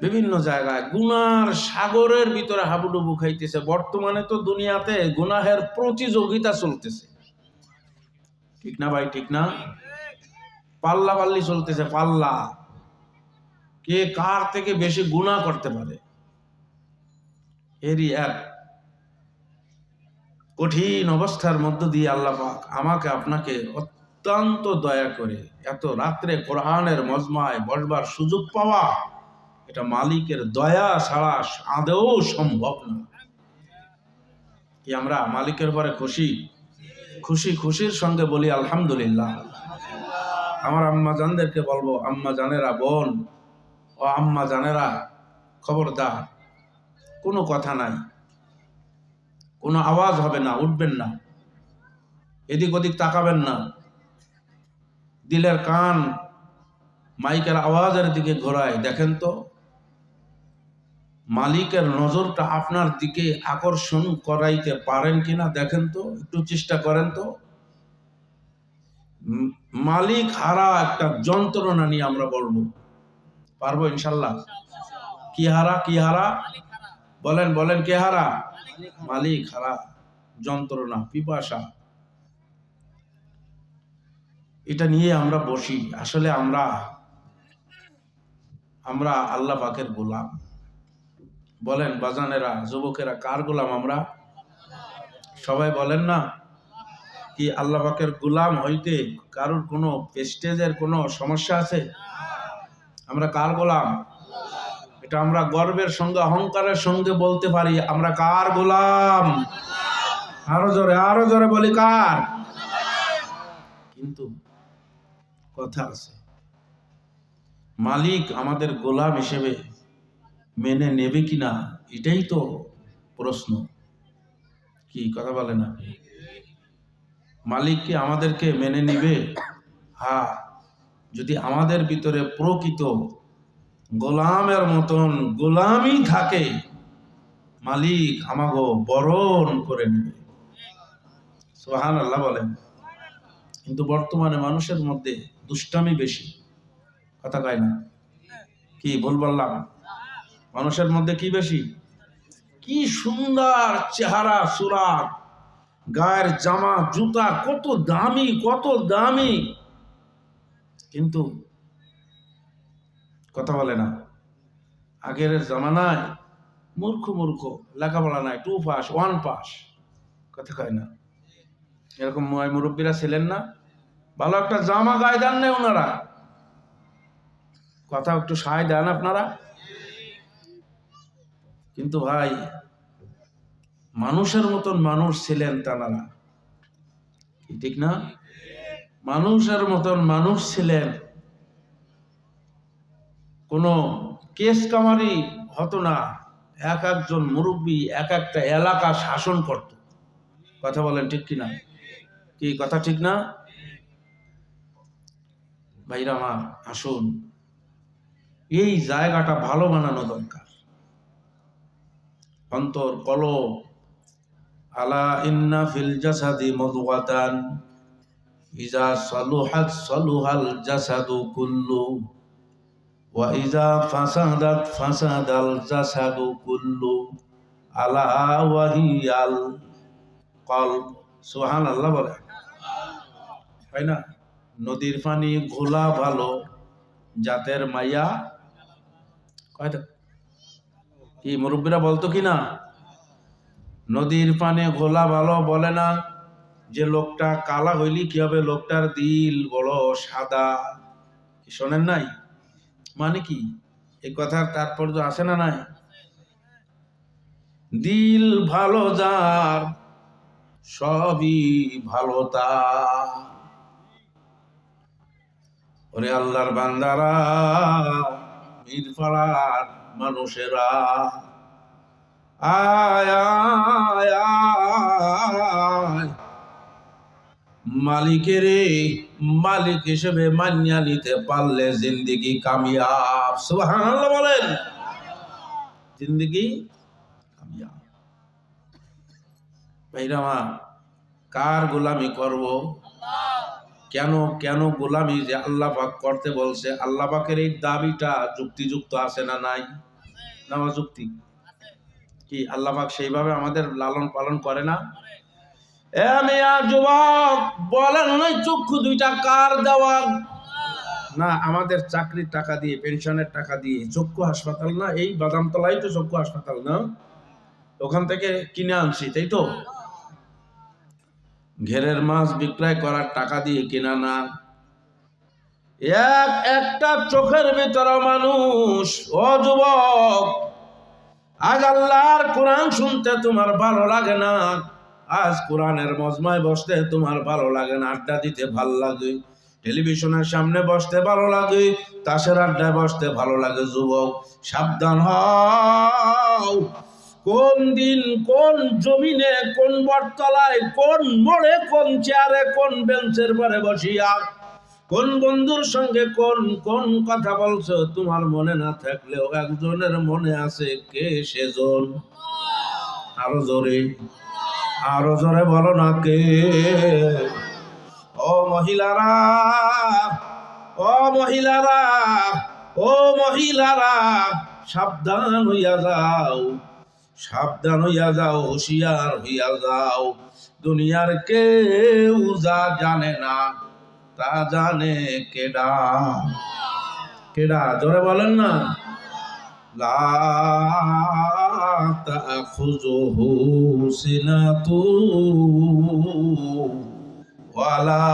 বিভিন্ন জায়গায় গুনার সাগরের ভিতরে হাবুডুবু খাইতেছে। বর্তমানে তো দুনিয়াতে গুনাহের প্রতিযোগিতা চলতেছে, ঠিক না ভাই? ঠিক না? পাল্লা পাল্লি চলতেছে, পাল্লা, কে কার থেকে বেশি গুনাহ করতে পারে। এরই এক কঠিন অবস্থার মধ্য দিয়ে আল্লাহ পাক আমাকে আপনাকে অত্যন্ত দয়া করে এত রাত্রে কোরআনের মজমায় বসবার সুযোগ পাওয়া, এটা মালিকের দয়া ছাড়া আদৌ সম্ভব না। কি আমরা মালিকের পরে খুশি? খুশি, খুশির সঙ্গে বলি আলহামদুলিল্লাহ। আমার আম্মা জানদেরকে বলবো, আম্মা জানেরা, বোন ও আম্মা জানেরা, খবরদার, কোনো কথা নাই, কোনো আওয়াজ হবে না, উঠবেন না, এদিক ওদিক তাকাবেন না, দিলের কান মাইকের আওয়াজের দিকে ঘোরায়। দেখেন তো মালিকের নজরটা আপনার দিকে আকর্ষণ করাইতে পারেন কিনা, দেখেন তো, একটু চেষ্টা করেন তো। মালিক হারা একটা যন্ত্রণা নিয়ে আমরা বলবো, পারবো ইনশাল্লাহ? কি হারা? কি হারা? বলেন বলেন, কে হারা? মালিক হারা যন্ত্রণা, পিপাসা, এটা নিয়ে আমরা বসি। আসলে আমরা আল্লাহ পাকের গোলাম। বলেন বাজানেরা, যুবকেরা, কার গোলাম আমরা? সবাই বলেন না? কি আল্লাহ পাকের গোলাম হইতে কারোর কোনো প্রেস্টেজের কোনো সমস্যা আছে? আমরা কার গোলাম? এটা আমরা গর্বের সঙ্গে, অহংকারের সঙ্গে বলতে পারি, আমরা কার গোলাম? আরো জোরে বলি, কার? কিন্তু কথা আছে, মালিক আমাদের গোলাম হিসেবে মেনে নেবে কিনা, এটাই তো প্রশ্ন। কি কথা বলে না? মালিক কি আমাদেরকে মেনে নিবে? হ্যাঁ, যদি আমাদের ভিতরে প্রকৃত গোলামের মতন গোলামি থাকে, মালিক আমাগো বরণ করে নেবে। সুবহানাল্লাহ বলেন। কিন্তু বর্তমানে মানুষের মধ্যে দুষ্টামি বেশি, কথা কয় না? কি ভুল বললাম? মানুষের মধ্যে কি বেশি? কি সুন্দর চেহারা, সুরাত, গায়ের জামা জুতা কত দামি, কত দামি, কিন্তু কথা বলে না। আগের জামানায় মূর্খ মূর্খ, লেখাপড়া নাই, 2 পাস 1 পাস, কথা কয় না? এরকম মুরব্বীরা ছিলেন না? ভালো একটা জামা গায়ে দেন না ওনারা, কথা একটু সায় দেন আপনারা। কিন্তু ভাই, মানুষের মতন মানুষ ছিলেন তানারা, ঠিক না? মানুষের মতন মানুষ ছিলেন, কোনো কেস কামারি হতো না। এক একজন মুরব্বী এক একটা এলাকা শাসন করত, কথা বলেন ঠিক কিনা? কি কথা ঠিক না? ভাইরা আমার, আসুন, এই জায়গাটা ভালো বানানো দরকার। অন্তর, কলব, আলা ইন্না ফিল জাসাদি মুদগাতান ইজা সালুহাত সালুহাল জাসাদু কুল্লু ওয়া ইজা ফাসাদাত ফাসাদাল জাসাদু কুল্লু আলা ওয়াহিয়াল কলব। সুবহানাল্লাহ বলে, তাই না? নদীর পানি ঘোলা ভালো, জাতের মাইয়া, কয়টা কি মুরব্বীরা বলতো কি না? নদীর পানি ঘোলা ভালো বলে না যে লোকটা কালা হইলি কি হবে, লোকটার দিল বড় সাদা। কি শোনেন নাই? মানে কি এই কথার তাৎপর্য আছে না নাই? দিল ভালো যার সবই ভালো তার। ওরে আল্লাহর বান্দারা, মিরপাড়ার মানুষেরা, আয় আয় আয়, মালিকের মালিক হিসেবে মানিয়া নিতে পারলে জিন্দেগি কামিয়াব। সুবহানাল্লাহ বলেন, জিন্দেগি কামিয়াব। ভাইরা, কার গোলামি করব? কেন কেন গোলামি যে আল্লাহ পাক করতে বলছে, আল্লাহ পাকের এই দাবিটা যুক্তিযুক্ত আছে না নাই? না যুক্তি কি আল্লাহ পাক সেইভাবে আমাদের লালন পালন করে না? এ মিয়া যুবক, বলেন নাই চক্ষু দুইটা কার দেওয়া? না, আমাদের চাকরির টাকা দিয়ে, পেনশনের টাকা দিয়ে চক্ষু হাসপাতাল না? এই বাদামতলাই তো চক্ষু হাসপাতাল না? ওখান থেকে কিনে আনছি, তাই তো? ঘেরের মাছ বিক্রয় করার টাকা দিয়ে কিনা না। একটা চোখের ভিতরে মানুষ। ও যুবক, আজ আল্লাহর কোরআন শুনতে তোমার ভালো লাগে না, আজ কোরআনের মজমায় বসতে তোমার ভালো লাগে না, আড্ডা দিতে ভালো লাগে, টেলিভিশনের সামনে বসতে ভালো লাগে, তাসের আড্ডায় বসতে ভালো লাগে, যুবক সাবধান হও। কোন দিন কোন জমিনে, কোন বটতলায়, কোন মোড়ে, কোন চেয়ারে, কোন বেঞ্চের পরে বসিয়া কোন বন্ধুর সঙ্গে কোন কোন কথা বলছো তোমার মনে না থাকলেও একজনের মনে আছে। কে সেজন? আরো জোরে, আরো জোরে বলো না কে? ও মহিলারা, ও মহিলারা, ও মহিলারা, সাবধান হইয়া যাও, সাবধান হইয়া যাও, হুঁশিয়ার হইয়া যাও। দুনিয়ার কেউ যা জানে না তা জানে কেডা? কেডা? জোরে বলেন না। লা তাখুযুহু সিনাতুন ওয়ালা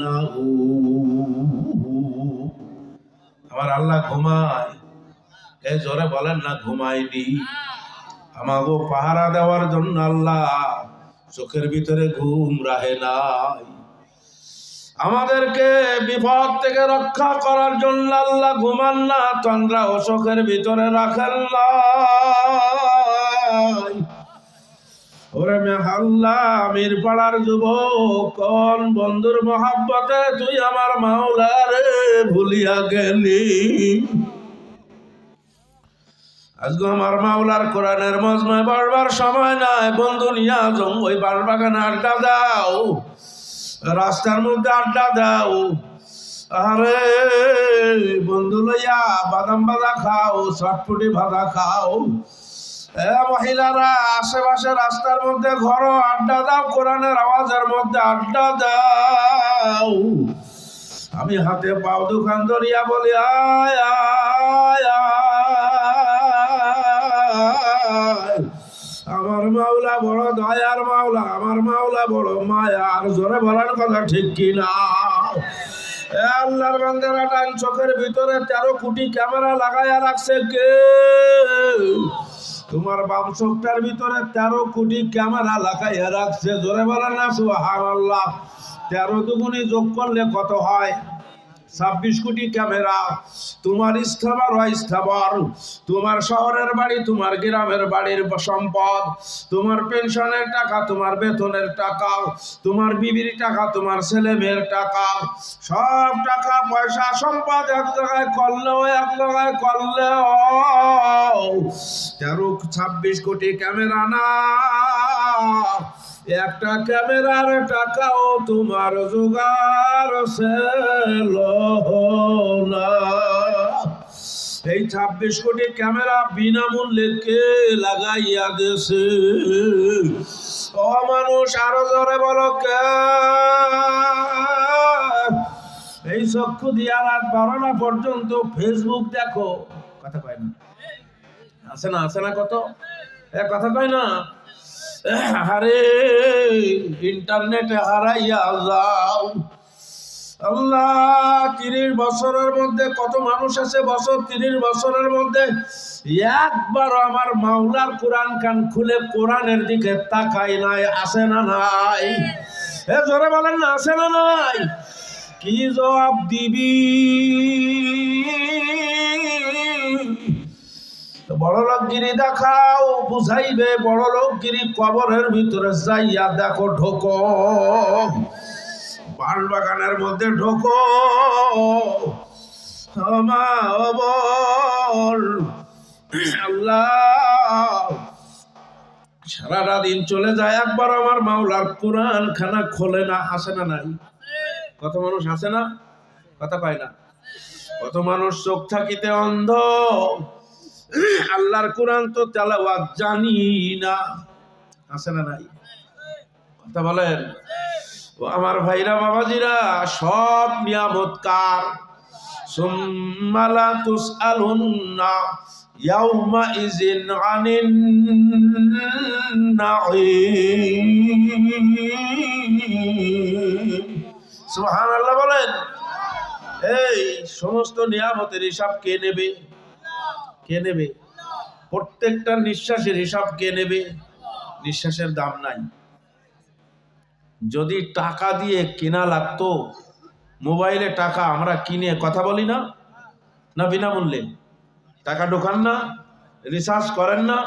নাউম। আমার আল্লাহ ঘুমায়। এ জোরে বলেন না ঘুমায়নি। আমাগো পাহারা দেওয়ার জন্য আল্লাহ চোখের ভিতরে ঘুম রাহে নাই। আমাদেরকে বিপদ থেকে রক্ষা করার জন্য আল্লাহ ঘুমান না, তন্দ্রা ও চোখের ভিতরে রাখেন না। ওরে মেহাল্লা আমির পাড়ার যুবক, কোন বন্ধুর মহাব্বতে তুই আমার মাওলারে ভুলিয়া গেলি? আজকে আমার মাওলার কোরআনের মজমায় বারবার সময় নাই। বন্ধু নিয়া জং ওই বাগানে আড্ডা দাও, রাস্তার মধ্যে আড্ডা দাও। আরে বন্ধু লইয়া বাদাম ভাজা খাও, চটপটি ভাজা খাও। মহিলারা আশেপাশে রাস্তার মধ্যে ঘর আড্ডা দাও, কোরআনের আওয়াজের মধ্যে আড্ডা দাও। আমি হাতে পাও দোকান ধরিয়া বলি আয় আয় আয়। আমার মাওলা বড় দয়ার মাওলা, আমার মাওলা বড় মায়ার। জোরে বলার কথা ঠিক কিনা? আল্লাহর বান্দারা ডান চোখের ভিতরে 13 কোটি ক্যামেরা লাগাইয়া রাখছে কে? তোমার বাম চোখটার ভিতরে 13 কোটি ক্যামেরা লাগাইয়া রাখছে। জোরে বলেন না সুবহানাল্লাহ। 13 দুগুণে যোগ করলে কত হয়? 26 কোটি ক্যামেরা। তোমার স্থাবর অস্থাবর, তোমার শহরের বাড়ি, তোমার গ্রামের বাড়ির সম্পদ, তোমার পেনশনের টাকা, তোমার বেতনের টাকা, তোমার বিবির টাকা, তোমার ছেলে মেয়ের টাকা, সব টাকা পয়সা সম্পদ এক জায়গায় করলেও, এক জায়গায় করলেও 26 কোটি ক্যামেরা না। একটা ক্যামেরার টাকাও তোমার জোগাড় ছিল না। এই 26 কোটি ক্যামেরা বিনামূল্যে কে লাগাইয়া দেছে? ও মানুষ, আরো জোরে বলো কে? এই চক্ষু দিয়া রাত 12টা পর্যন্ত ফেসবুক দেখো। কথা কয় না? আছে না? আছে না? কত কথা কয় না? আরে ইন্টারনেটে হারাইয়া যাও। আল্লাহ 30 বছরের মধ্যে কত মানুষ আছে? বছর 30 বছরের মধ্যে একবার আমার মাওলার কোরআন কান খুলে কোরআনের দিকে তাকাই নাই। আছে না নাই? এ জোরে বলেন না, আছে না নাই? কি জবাব দিবি? বড় লোকগিরি দেখাও, বুঝাইবে বড় লোকগিরি। কবরের ভিতরে যাইয়া দেখো, ঢোকো বাল বাগানের মধ্যে, ঢোকো। আল্লাহ সারাটা দিন চলে যায়, একবার আমার মাওলার কোরআন খানা খোলে না। আসে না নাই? কত মানুষ আছে না? কথা পায় না। কত মানুষ চোখ থাকিতে অন্ধ, আল্লাহর কোরআন তো তেলাওয়াত জানি না। আছে না নাই? কথা বলেন। ও আমার ভাইরা বাবাজিরা, সব নিয়ামত কার? সুম্মা লা তুসআলুন্না ইয়াউমা ইযিন আনিন নাঈম। সুবহানাল্লাহ বলেন। এই সমস্ত নিয়ামতের হিসাব কে নেবে? কে নেবে? প্রত্যেকটা নিঃশ্বাসের হিসাব কে নেবে? নিঃশ্বাসের দাম নাই। যদি টাকা দিয়ে কেনা লাগতো, মোবাইলে টাকা আমরা কিনে কথা বলি না? না বিনামূল্যে? টাকা ঢোকান না? রিচার্জ করেন না?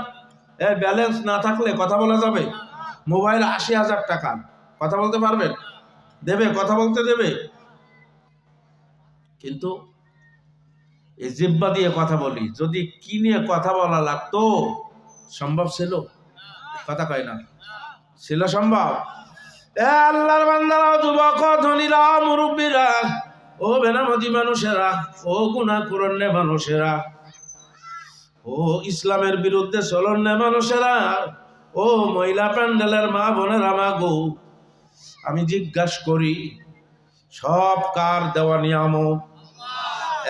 ব্যালেন্স না থাকলে কথা বলা যাবে? মোবাইল ৮০,০০০ টাকা, কথা বলতে পারবেন? দেবে? কথা বলতে দেবে? কিন্তু এই জিহ্বা দিয়ে কথা বলি, যদি কিনে কথা বলা লাগতো, সম্ভব ছিল? কথা কয় না। ছিল সম্ভব? আল্লাহর বান্দারা, যুবক, ধনীরা, মুরব্বীরা, ও বেনামাজি মানুষেরা, ও গুনাহকুরন্নে মানুষেরা, ও ইসলামের বিরুদ্ধে চলন্নে মানুষেরা, ও মহিলা প্যান্ডেলের মা বোনেরা, মাগো, আমি জিজ্ঞাসা করি, সব কার দেওয়া নিয়ামত?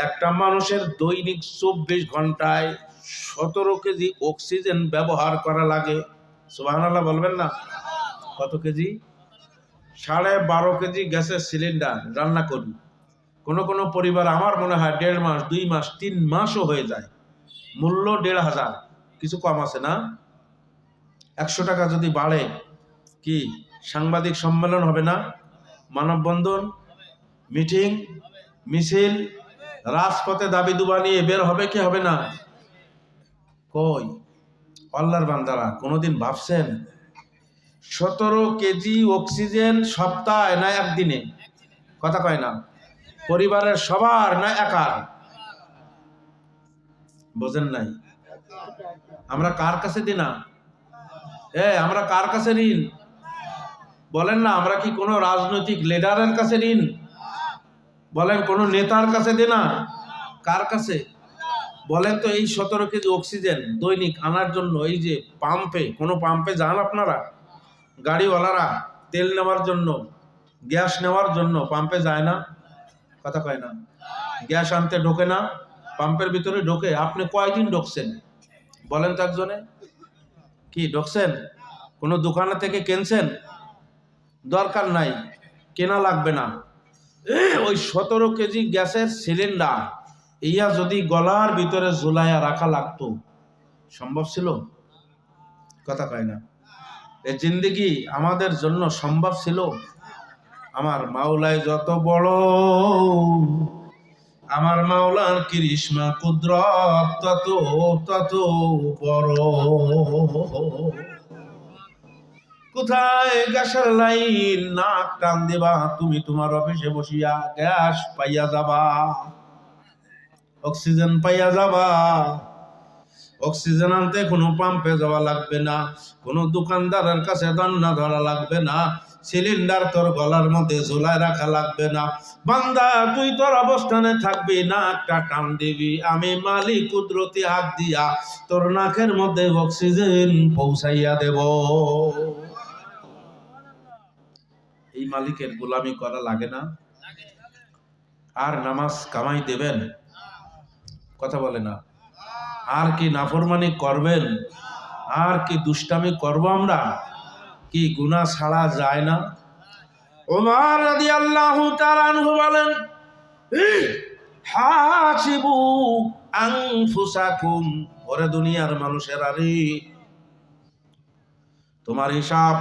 একটা মানুষের দৈনিক ২৪ ঘন্টায় ১৭ কেজি অক্সিজেন ব্যবহার করা লাগে। সুবহানাল্লাহ বলবেন না? কত কেজি? ১২.৫ কেজি গ্যাসের সিলিন্ডার রান্না করি। কোনো পরিবার, আমার মনে হয় ১.৫ মাস, ২ মাস, ৩ মাসও হয়ে যায়। মূল্য ১,৫০০, কিছু কম আছে না? ১০০ টাকা যদি বাড়ে, কি সাংবাদিক সম্মেলন হবে না? মানববন্ধন, মিটিং, মিছিল, রাজপথে দাবি দুবা নিয়ে বের হবে কি হবে না? কই আল্লাহর বান্দারা, কোনোদিন ভাবছেন ১৭ কেজি অক্সিজেন সপ্তাহে না একদিনে? কথা কয় না। পরিবারের সবার না একার? বোঝেন নাই? আমরা কার কাছে দিই না? আমরা কার কাছে ঋণ? বলেন না। আমরা কি কোনো রাজনৈতিক লিডারের কাছে ঋণ? বলেন, কোনো নেতার কাছে দিই না? কার কাছে? বলেন তো, এই ১৭ কেজি অক্সিজেন দৈনিক আনার জন্য এই যে পাম্পে, কোনো পাম্পে যান আপনারা? গাড়িওয়ালারা তেল নেওয়ার জন্য, গ্যাস নেওয়ার জন্য পাম্পে যায় না? কথা কয় না। গ্যাস আনতে ঢোকে না? পাম্পের ভিতরে ঢোকে। আপনি কয়দিন ঢুকছেন বলেন তো একজনে? কি ঢুকছেন? কোনো দোকানে থেকে কিনছেন? দরকার নাই, কেনা লাগবে না। ওই ১৭ কেজি গ্যাসের সিলিন্ডার ইয়া যদি গলার ভিতরে ঝুলাইয়া রাখা লাগতো, সম্ভব ছিল? কথা কয় না। এই জিন্দেগি আমাদের জন্য সম্ভব ছিল? আমার মাওলাই যত বড়, আমার মাওলার কৃষ্ণা কুদরত তত বড়। কোথায় গ্যাসের লাইন? নাক টান দেবা, তুমি তোমার অফিসে বসিয়া গ্যাস পাইয়া যাবা, অক্সিজেন পাইয়া যাবা। অক্সিজেন আনতে কোনো পাম্পে যাওয়া লাগবে না, কোনো দোকানদারের কাছে ধর্ণা ধরা লাগবে না, সিলিন্ডার তোর গলার মধ্যে ঝোলায় রাখা লাগবে না। বান্দা, তুই তোর অবস্থানে থাকবি, নাকটা টান দিবি, আমি মালিক কুদরতি হাত দিয়া তোর নাকের মধ্যে অক্সিজেন পৌঁছাইয়া দেব। এই মালিকের গোলামি করা লাগে না? আর নামাজ কামাই দেবেন? কথা বলে না। আর কি নাফরমানি করবেন? আর কি দুষ্টামি করব আমরা? কি গুনাহ ছাড়া যায় না? ওমর রাদিয়াল্লাহু তাআলা আনহু বলেন, হাসিবু আনফুসাকুম, ওরে দুনিয়ার মানুষেরা রে, তোমার হিসাব,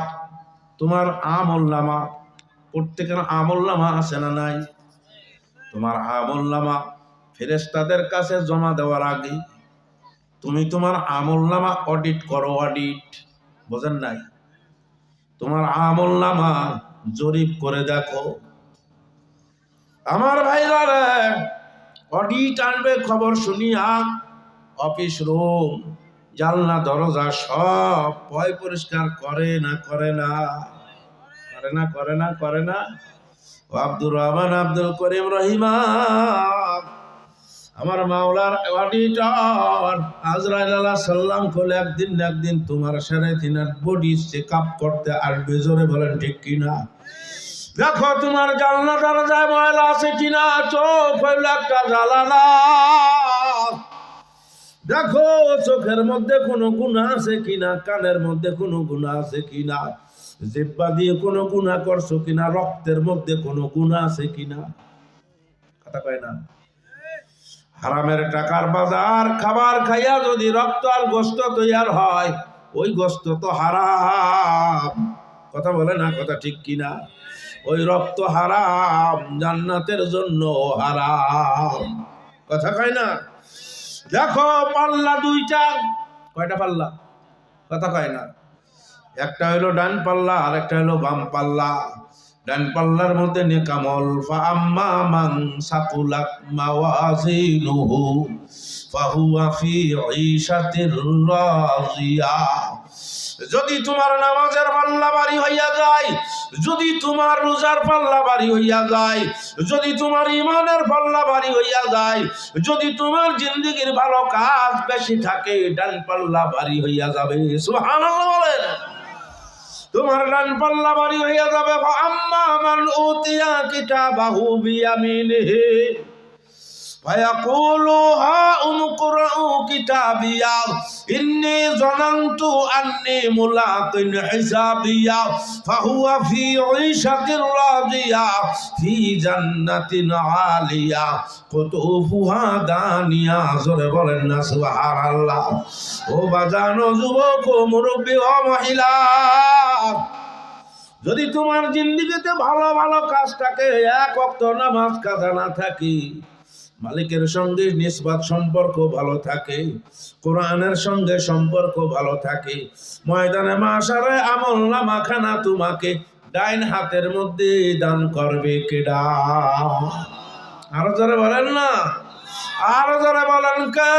তোমার আমলনামা, প্রত্যেকের আমলনামা আছে না নাই? তোমার আমলনামা ফেরেশতাদের কাছে জমা দেওয়ার আগে তুমি তোমার আমলনামা অডিট করো। অডিট বোঝেন নাই? তোমার আমলনামা জরিপ করে দেখো। আমার ভাইরা রে, অডিট আনবে খবর শুনিয়া অফিস রুম, জানলা দরজা সব পয় পরিষ্কার করে না করে না করে না করে না করে না। ও আব্দুর রহমান আব্দুল করিম রহিমা, আমার মাওলার অডিটর আজরাইল আলাইহিস সালাম কলে একদিন না একদিন তোমার সাড়ে তিনার বডি চেক আপ করতে আসবে। জোরে বলেন ঠিক কিনা? দেখো তোমার জানলা দরজায় ময়লা আছে কিনা, চোখ হইল একটা জ্বালানা। দেখো চোখের মধ্যে কোনো গুনাহ আছে কিনা, কানের মধ্যে কোনো গুনাহ আছে কিনা, জিহ্বা দিয়ে কোনো গুনাহ করছো কিনা, রক্তের মধ্যে কোনো গুনাহ আছে কিনা। কথা কয় না? হারামের টাকার বাজার খাবার খাইয়া যদি রক্ত আর গোশত তৈয়ার হয়, ওই গোশত তো হারাম। কথা বলে না? কথা ঠিক কিনা? ওই রক্ত হারাম, জান্নাতের জন্য হারাম। কথা কয় না? দেখো পাল্লা দুইটা, কয়টা পাল্লা? কথা কয় না? একটা হলো ডান পাল্লা আর একটা হলো বাম পাল্লা। ডান পাল্লার মধ্যে নেকামল, ফাআম্মা মান সাকুলাত মাওয়াজিনুহু ফাহুয়া ফি ঈশাতির রাজিয়া। যদি তোমার নামাজের পাল্লা ভারী হইয়া যায়, যদি তোমার রোজার পাল্লা ভারী হইয়া যায়, যদি তোমার ঈমানের পাল্লা ভারী হইয়া যায়, যদি তোমার জিন্দেগীর ভালো কাজ বেশি থাকে, ডান পাল্লা ভারী হইয়া যাবে। সুবহানাল্লাহ বলেন। তোমার ডান পাল্লা ভারী হইয়া যাবে। আম্মা মান উতিয়া কিতাবাহু বিয়ামিনিহি ফায়াকুলু হা উমকুরউ কিতাবিয়া ইন্নী যানানতু আন্নী মুলাকিন হিসাবিয়া ফাহুয়া ফি ঈশাতির রাদিয়া ফি জান্নাতিন আলিয়া কুতুফুহা দানিয়া। জোরে বলেন না সুবহানাল্লাহ। ও বাজানো যুবক, ও মুরব্বী, ও মহিলা, যদি তোমার জিন্দেগিতে ভালো ভালো কাজ থাকে, এক ওয়াক্ত নামাজ কাজা না থাকে, মালিকের সঙ্গে নিসবত সম্পর্ক ভালো থাকে, কোরআনের সঙ্গে সম্পর্ক ভালো থাকে, ময়দানে মাশারে আমলনামা খানা তোমাকে ডাইন হাতের মধ্যে দান করবে কেডা? আরো জোরে বলেন না, আরো জোরে বলেন কে?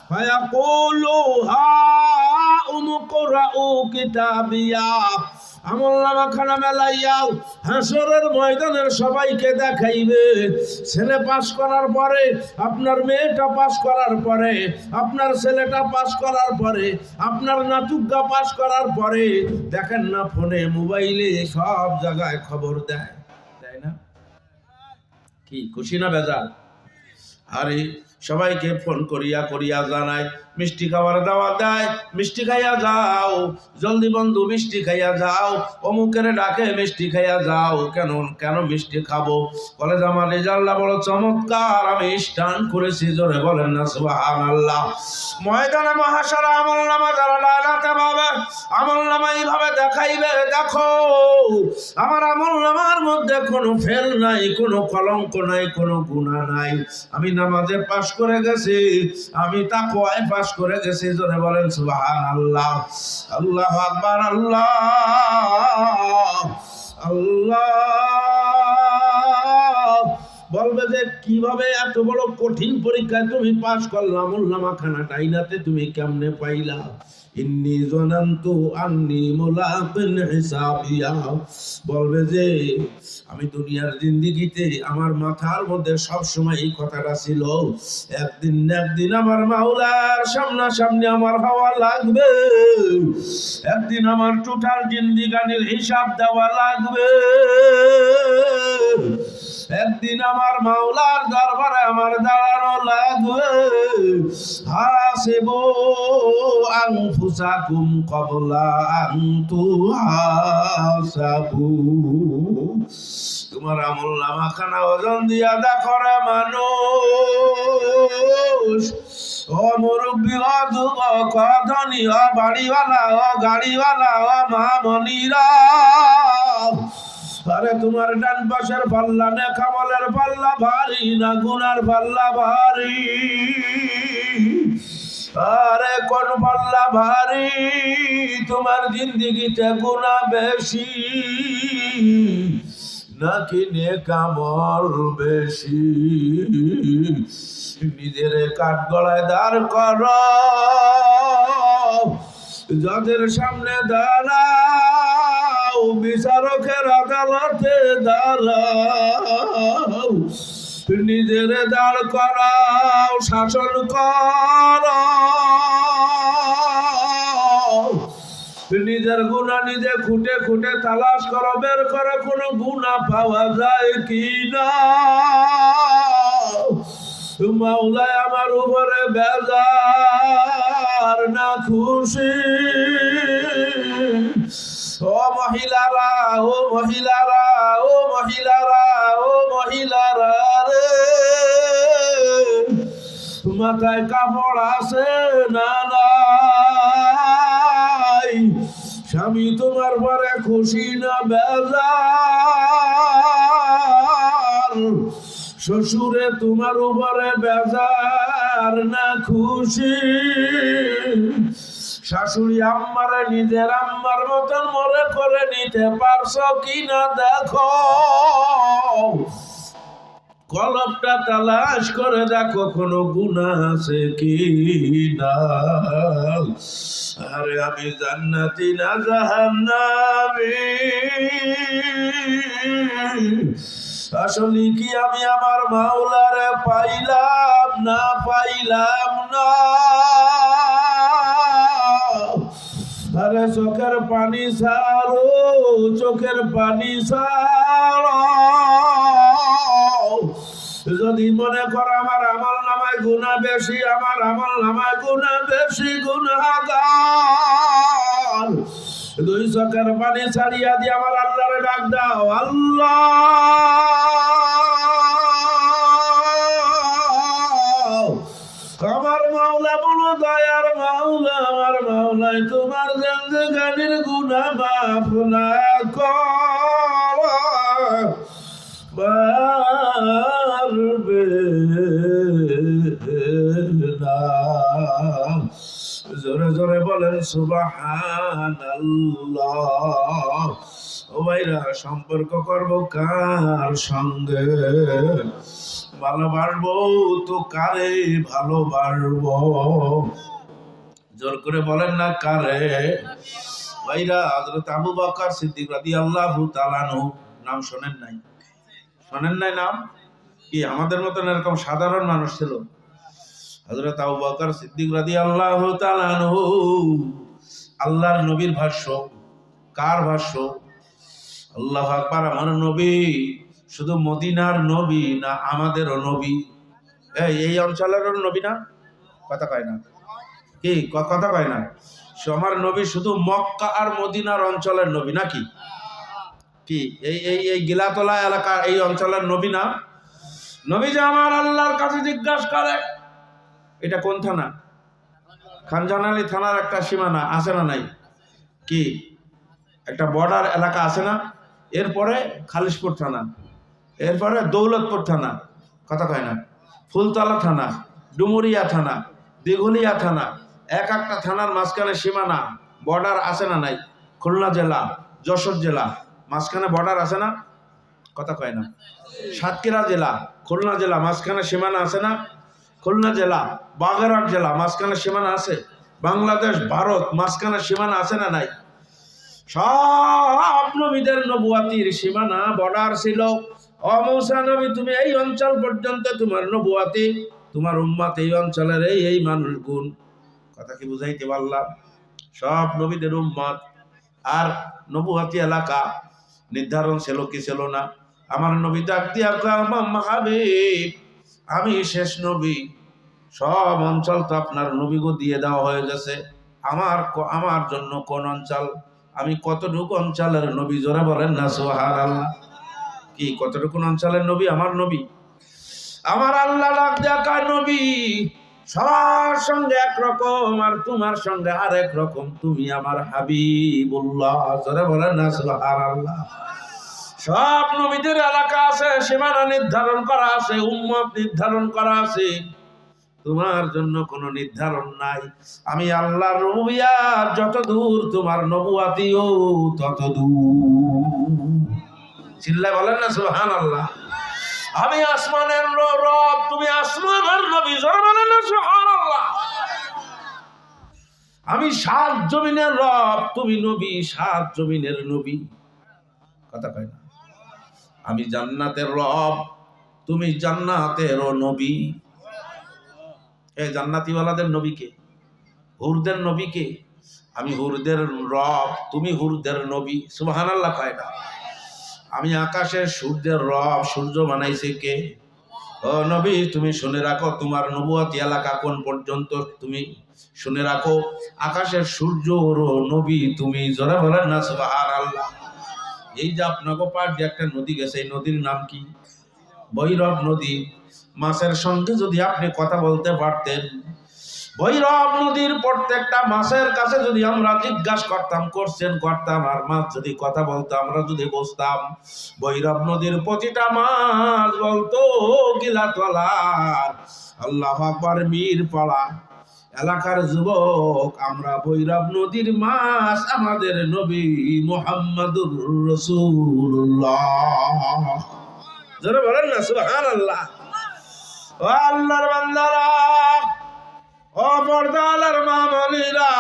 ফায়াকুলু হা উমকুরউ কিতাবিয়া। আমলনামা খানা মেলাইয়া হাসরের ময়দানের সবাইকে দেখাইবে। ছেলে পাস করার পরে, আপনার মেয়েটা পাস করার পরে, আপনার ছেলেটা পাস করার পরে, আপনার নাতুগা পাস করার পরে, দেখেন না ফোনে মোবাইলে সব জায়গায় খবর দেয়, তাই না? কি খুশি না বেজার? আরে সবাইকে ফোন করিয়া করিয়া জানায়, মিষ্টি খাবার দাওয়া দেয়, মিষ্টি খাইয়া যাও, জলদি বন্ধু মিষ্টি খাইয়া যাও, অমুকের ডাকে মিষ্টি খাইয়া যাও। কেন কেন মিষ্টি খাবো? বলে আমার রেজাল্ট বড় চমৎকার, আমি স্টান করেছি। জোরে বলেন না সুবহানাল্লাহ। ময়দানে মহাশারা আমলনামা যারা লাইলাতে পাবে, আমলনামা এইভাবে দেখাইবে, দেখো আমার আমলনামার মধ্যে কোনো ফেল নাই, কোনো কলঙ্ক নাই, কোনো গুনাহ নাই। আমি নামাজে পাস করে গেছি, আমি তাকওয়ায় পাস করে গেছি। জোরে বলেন সুবহানাল্লাহ। আল্লাহু আকবার। আল্লাহ আল্লাহ। বলবে যে কিভাবে এত বড় কঠিন পরীক্ষায় তুমি পাস করলাম, আমলনামা খানা ডাইনাতে তুমি কেমনে পাইলা? ইন্নী যানানতু আন্নী মুলাকিন হিসাবিয়া। বলবে যে আমি দুনিয়ার জিন্দেগিতে আমার মাথার মধ্যে সব সময় এই কথাটা ছিল, একদিন না একদিন আমার মাওলার সামনাসামনি আমার হওয়া লাগবে, একদিন আমার টোটাল জিন্দেগানির হিসাব দেওয়া লাগবে, একদিন আমার মাওলার দরবারে আমার দাঁড়ানো লাগবে। হাসিবু আনফুসাকুম ক্বাবলা আন তুহাসাবু। তোমার আমলনামা খানা ওজন দিয়া দেখো রে মানুষ, ও মুরব্বী, ও যুবক, ও ধনী, ও বাড়িওয়ালা, ও গাড়িওয়ালা, ও মা মনিরা, আরে তোমার ডান পাশের পাল্লা নেকামলের পাল্লা ভারী না গুনার পাল্লা ভারী? আরে কোন পাল্লা ভারী? তোমার জিন্দেগিতে গুনাহ বেশি নাকি নেকামল বেশি? নিজের কাঠ গলায় দাঁড় কর, যাদের সামনে দাঁড়াও বিচারকের আদালতে দাঁড়াও, নিজের দাঁড় করাও, শাসন কর, নিজের গুনাহ নিজে খুঁটে খুঁটে তালাশ করো, বের করে কোনো গুনাহ পাওয়া যায় কি না। মাওলায় আমার উপরে বেজার না খুশি? ও মহিলারা, ও মহিলারা, ও মহিলারা, ও মহিলারা রে, মাথায় কাপড় আছে না নাই? স্বামী তোমার পরে খুশি না বেজার? শ্বশুরে তোমার উপরে বেজার না খুশি? শাশুড়ি আম্মারে নিজের আম্মার মতন মনে করে নিতে পারছো কিনা দেখো। কলবটা তালাশ করে দেখো কোনো গুনাহ আছে কি না। আরে আমি জান্নাতি না জাহান্নামী? আসলে কি আমি আমার মাওলারে পাইলাম না পাইলাম না? আরে চোখের পানি ছাড়ো, চোখের পানি ছাড়ো। যদি মনে করো আমার আমল নামায় গুনাহ বেশি, আমার আমল নামায় গুনাহ বেশি, গুনাহগার, দুই চোখের পানি ছাড়িয়া দিয়ে আমার আল্লাহরে ডাক দাও, আল্লাহ আমার মাওলা বলো দয়ার মাওলা, আমার মাওলাই তোমার জিন্দেগানির গুনাহ মাফ না করবে না। জোরে জোরে বলেন সুবহানাল্লাহ। ও ভাইরা, সম্পর্ক করবো কার সঙ্গে? ভালোবাসবো তো কারে ভালোবাসবো? জোর করে বলেন না কারে? ভাইরা, হযরত আবু বকর সিদ্দিক রাদিয়াল্লাহু তাআলা আনহু নাম শোনেন নাই? শোনেন নাই নাম? কি আমাদের মতন এরকম সাধারণ মানুষ ছিল? হযরত আবু বকর সিদ্দিক রাদিয়াল্লাহু তাআলা আনহু আল্লাহর নবীর ভাষ্য। কার ভাষ্য? আল্লাহু আকবার। আমার নবী শুধু মদিনার নবী না, আমাদেরও নবী। এই অঞ্চলেরও নবী না? কথা কয় না কি? কথা কয় না? আমার নবী শুধু মক্কা আর মদিনার অঞ্চলের নবী নাকি? কি এই গিলাতলা এলাকা এই অঞ্চলের নবী না? নবী যে আমার আল্লাহর কাছে জিজ্ঞাসা করে, এটা কোন থানা? খানজানালি থানার একটা সীমানা আছে না নাই? কি একটা বর্ডার এলাকা আছে না? এরপরে খালিশপুর থানা, এরপরে দৌলতপুর থানা, কথা কয় না? ফুলতলা থানা, ডুমুরিয়া থানা, দিঘলিয়া থানা, এক একটা থানার মাঝখানে সীমানা বর্ডার আছে না নাই? খুলনা জেলা, যশোর জেলা, মাঝখানে বর্ডার আছে না? কথা কয় না? সাতক্ষীরা জেলা, খুলনা জেলা, মাঝখানে সীমানা আছে না? খুলনা জেলা, বাগেরহাট জেলা, মাঝখানে সীমানা আছে। বাংলাদেশ, ভারত, মাঝখানে সীমানা আছে না নাই? সব নবীদের নবুয়াতির সীমানা বর্ডার ছিল। ও মূসা নবী, তুমি এই অঞ্চল পর্যন্ত তোমার নবুয়াতি, তোমার উম্মত এই অঞ্চলের এই মানুষগুণ। কথা কি বুঝাইতে পারলাম? সব নবীদের উম্মত আর নবুয়াতি এলাকা নির্ধারণ ছিল কি ছিল না? আমার নবী ডাক দিয়া কয়, হাবিব, আমি শেষ নবী, সব অঞ্চল তো আপনার নবীগো দিয়ে দেওয়া হয়ে গেছে। আমার জন্য কোন অঞ্চল? আমি কতটুকু অঞ্চলের নবী? জোরে বলেন না সুবহানাল্লাহ। কি কতটুকু অঞ্চলের নবী? আমার নবী। আমার আল্লাহ ডাক দিয়া কয়, নবী সবার সঙ্গে একরকম আর তোমার সঙ্গে আরেক রকম, তুমি আমার হাবিবুল্লাহ। জোরে বলেন না সুবহানাল্লাহ। সব নবীদের এলাকা আছে, সীমানা নির্ধারণ করা আছে, উম্মত নির্ধারণ করা আছে। তোমার জন্য কোনো নির্ধারণ নাই। আমি আল্লাহর রুবিয়াত যত দূর, তোমার নবুয়াতিও তত দূর। চিল্লায় বলেন না সুবহানাল্লাহ। আমি আসমানের রব, তুমি আসমানের নবী, জোরে বলেন না সুবহানাল্লাহ। আমি সাত জমিনের রব, তুমি নবী, সাত জমিনের নবী। কথা কয় না? আমি জান্নাতের রব, তুমি জান্নাতেরও নবী। এই জান্নাতীওয়ালাদের নবীকে, হুরদের নবীকে। আমি হুরদের রব, তুমি হুরদের নবী। সুবহানাল্লাহ কয় না? আমি আকাশের সূর্যের রব, সূর্য বানাইছে কে? ও নবী, তুমি শুনে রাখো, তোমার নবুয়তি এলাকা কোন পর্যন্ত তুমি শুনে রাখো। আকাশের সূর্যরও নবী তুমি, জোরে বলেন না সুবহানাল্লাহ। এই যে আপনাকে পার যে একটা নদী গেছে, এই নদীর নাম কি? ভৈরব নদী। মাছের সঙ্গে যদি আপনি কথা বলতে পারতেন, ভৈরব নদীর প্রত্যেকটা মাছের কাছে যদি আমরা জিজ্ঞাসা করতাম আর মাছ যদি কথা বলতো, আমরা যদি বসতাম, ভৈরব নদীর প্রতিটা মাছ বলতো গিলাতলার আল্লাহু আকবার মিরপাড়া এলাকার যুবক, আমরা ভৈরব নদীর মাছ, আমাদের নবী মুহাম্মাদুর রাসূলুল্লাহ। জোরে বলেন না সুবহানাল্লাহ। ও আল্লাহর বান্দারা, ও পর্দার মা বলিরা,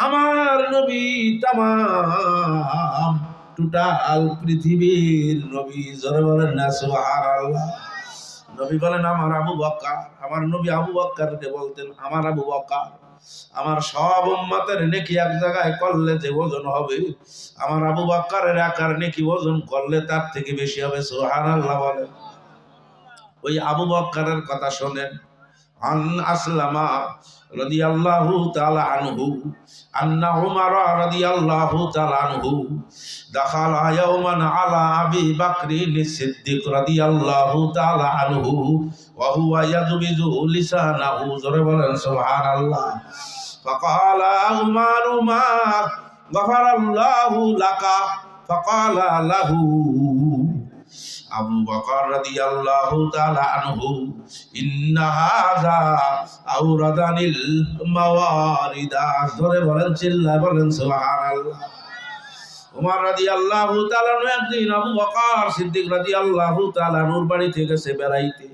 আমার নবী তামাম টোটাল পৃথিবীর নবী। জোরে বলেন না সুবহানাল্লাহ। নবী বলেন আমার আবু বকর, আমার নবী আবু বকরকে বলতেন আমার আবু বকর, আমার সব উম্মতের নেকি এক জায়গায় করলে যে ওজন হবে, আমার আবু বকরের একার নেকি ওজন করলে তার থেকে বেশি হবে। সুবহানাল্লাহ বলেন। ওই আবু বকরের কথা শোনেন। আন আসলামা রাদিয়াল্লাহু তাআলা আনহু আন্না উমর রাদিয়াল্লাহু তাআলা আনহু দাখালা ইয়াওমান আলা আবি বকরিন সিদ্দিক রাদিয়াল্লাহু তাআলা আনহু ওয়া হুয়া ইয়াজবিজু লিসানাহু। জোরে বলেন সুবহানাল্লাহ। ফাকালা উমর মা গফারাল্লাহু লাকা, ফাকালা লাহু আবু বকর রাদিয়াল্লাহু তাআলা আনহু ইন্না হাযা আওরাদানিল মাওয়ারিদা। জোরে বলেন, চিল্লায় বলেন সুবহানাল্লাহ। ওমর রাদিয়াল্লাহু তাআলা একদিন আবু বকর সিদ্দিক রাদিয়াল্লাহু তাআলা নূর বাড়িতে গেছে বেড়াইতে।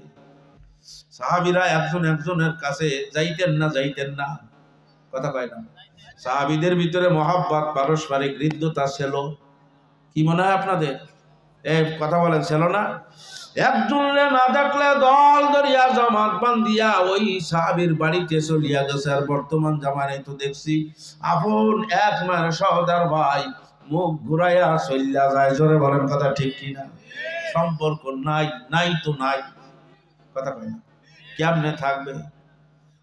সাহাবীরা একজনের কাছে যাইতেন না, কথা কয় না? সাহাবীদের ভিতরে মহব্বত, পারস্পরিক হৃদ্যতা ছিল। কি মনে হয় আপনাদের? এই কথা বলেন, ছিল না? একজনে না দেখলে দল দরিয়া জামাত বান্ধিয়া ওই সাহাবীর বাড়িতে চলিয়া গেছে। আর বর্তমান জামানায় তো দেখছি আপন এক মায়ের সহোদর ভাই মুখ ঘুরাইয়া চলিয়া যায়। জোরে বলেন, কথা ঠিক কিনা? সম্পর্ক নাই তো নাই, কথা কয় না? কেমনে থাকবে?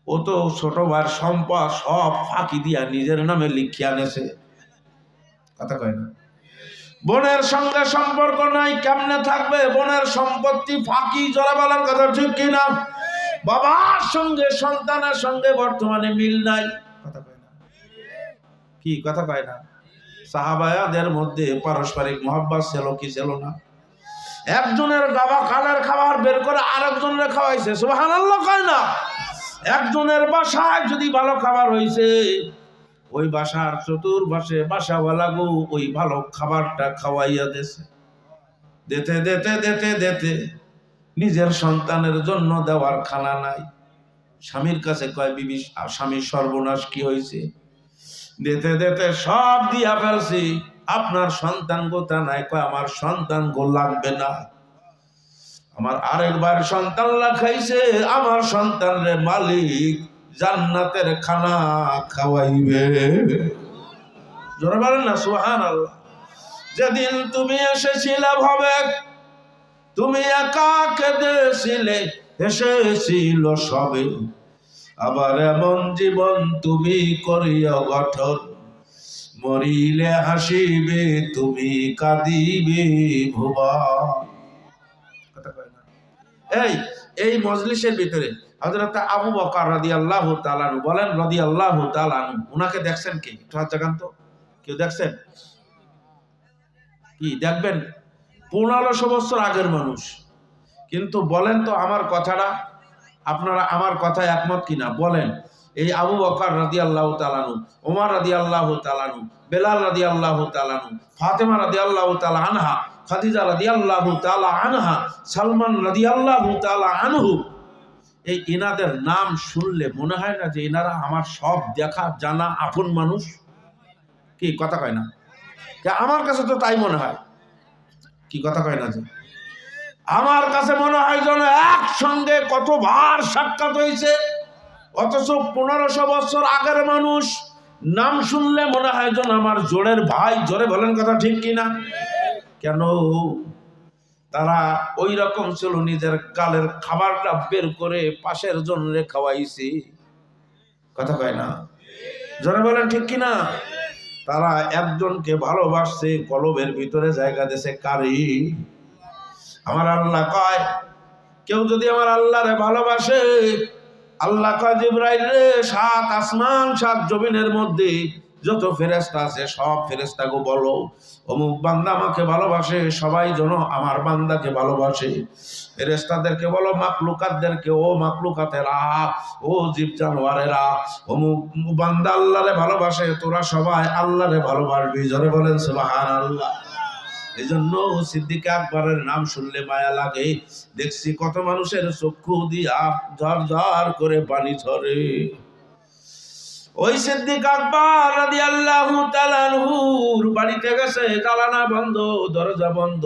ও তো ছোট ভাইয়ের সম্পদ সব ফাঁকি দিয়া নিজের নামে লিখিয়া নেছে, কথা কয় না? বোনের সঙ্গে সম্পর্ক নাই, কেমনে থাকবে? বোনের সম্পত্তি ফাঁকি। জোরে বলেন, কথা ঠিক কিনা? বাবার সঙ্গে সন্তানের সঙ্গে বর্তমানে মিল নাই, কথা কয় না? কি কথা কয় না? সাহাবায়াদের মধ্যে পারস্পরিক মহব্বত ছিল কি ছিল না? একজনের বাবা খালের খাবার বের করে আরেকজনের খাওয়াইছে। সুবহানাল্লাহ কয় না? একজনের বাসায় যদি ভালো খাবার হইছে, ওই বাসার চতুর্পাশে বাসাওয়ালাগো ওই ভালো খাবারটা খাওয়াইয়া দিতে নিজের সন্তানের জন্য দেওয়ার খানা নাই। স্বামীর কাছে কয় বিবি, স্বামীর সর্বনাশ কি হয়েছে? দিতে সব দিয়া ফেলছি, আপনার সন্তান গোটা নাই। কয় আমার সন্তান গো লাগবে না, আমার আরেকবার সন্তান খাইছে, আমার সন্তানের মালিক জান্নাতের খানা খাওয়াইবে। জোরে বলেন না সুবহানাল্লাহ। যেদিন তুমি এসেছিলে ভাবে, তুমি একা কেঁদেছিলে, এসেছিল সবে, আবার এমন জীবন তুমি করিয়া গঠন, মরিলে হাসিবে তুমি কাঁদিবে ভুবন। কথা কয় না? এই মজলিসের ভিতরে হযরত আবু বকর রাদিয়াল্লাহু তাআলা আনহু বলেন, রাদিয়াল্লাহু তাআলা আনহু, উনাকে দেখছেন কে? একটু হাত জাগান তো, কেউ দেখছেন? কি দেখবেন? 1500 বছর আগের মানুষ। কিন্তু বলেন তো আমার কথাটা, আপনারা আমার কথায় একমত কিনা বলেন? এই আবু বকর রাদিয়াল্লাহু তাআলা আনহু, ওমর রাদিয়াল্লাহু তাআলা আনহু, বেলাল রাদিয়াল্লাহু তাআলা আনহু, ফাতেমা রাদিয়াল্লাহু তাআলা আনহা, খাদিজা রাদিয়াল্লাহু তাআলা আনহা, সালমান রাদিয়াল্লাহু তাআলা আনহু, এই এনাদের নাম শুনলে মনে হয় না যে এনারা আমার সব দেখা জানা আপন মানুষ? কি কথা কয় না? আমার কাছে তো তাই মনে হয়। কি কথা কয় না? যে আমার কাছে মনে হয় যেন একসঙ্গে কতবার সাক্ষাৎ হয়েছে, অথচ 1500 বছর আগের মানুষ। নাম শুনলে মনে হয় যেন আমার জোড়ের ভাই। জোরে বলেন কথা ঠিক কিনা? কেন? তারা ওই রকম ছিল, নিজের কালের খাবারটা বের করে পাশের জন্য খাওয়াইছি। কথা কয় না? জোরে বলেন ঠিক কিনা? তারা একজনকে ভালোবাসছে, কলবের ভিতরে জায়গা দিয়েছে কারি। আমার আল্লাহ কয়, কেউ যদি আমার আল্লাহরে ভালোবাসে, আল্লাহ কয় জিবরাইল রে, 7 আসমান 7 জমিনের মধ্যে যত ফেরেশতা আছে সব ফেরেশতাকে বলো, অমুক বান্দা আমাকে ভালোবাসে, সবাই যেন আমার বান্দাকে ভালোবাসে। ফেরেশতাদেরকে বলো, মাখলুকাতদেরকে, ও মাখলুকাতেরা, ও জীব জানোয়ারেরা, অমুক বান্দা আল্লাহরে ভালোবাসে, তোরা সবাই আল্লাহরে ভালোবাসবি। জোরে বলেন সুবহানাল্লাহ। এই জন্য সিদ্দিক আকবরের নাম শুনলে মায়া লাগে। দেখছি কত মানুষের চক্ষু দিয়া ঝর ঝর করে পানি ঝরে। ওই সিদ্দিক আকবর রাদিয়াল্লাহু তাআলা আনহুর বাড়িতে গেছে, জানালা বন্ধ, দরজা বন্ধ,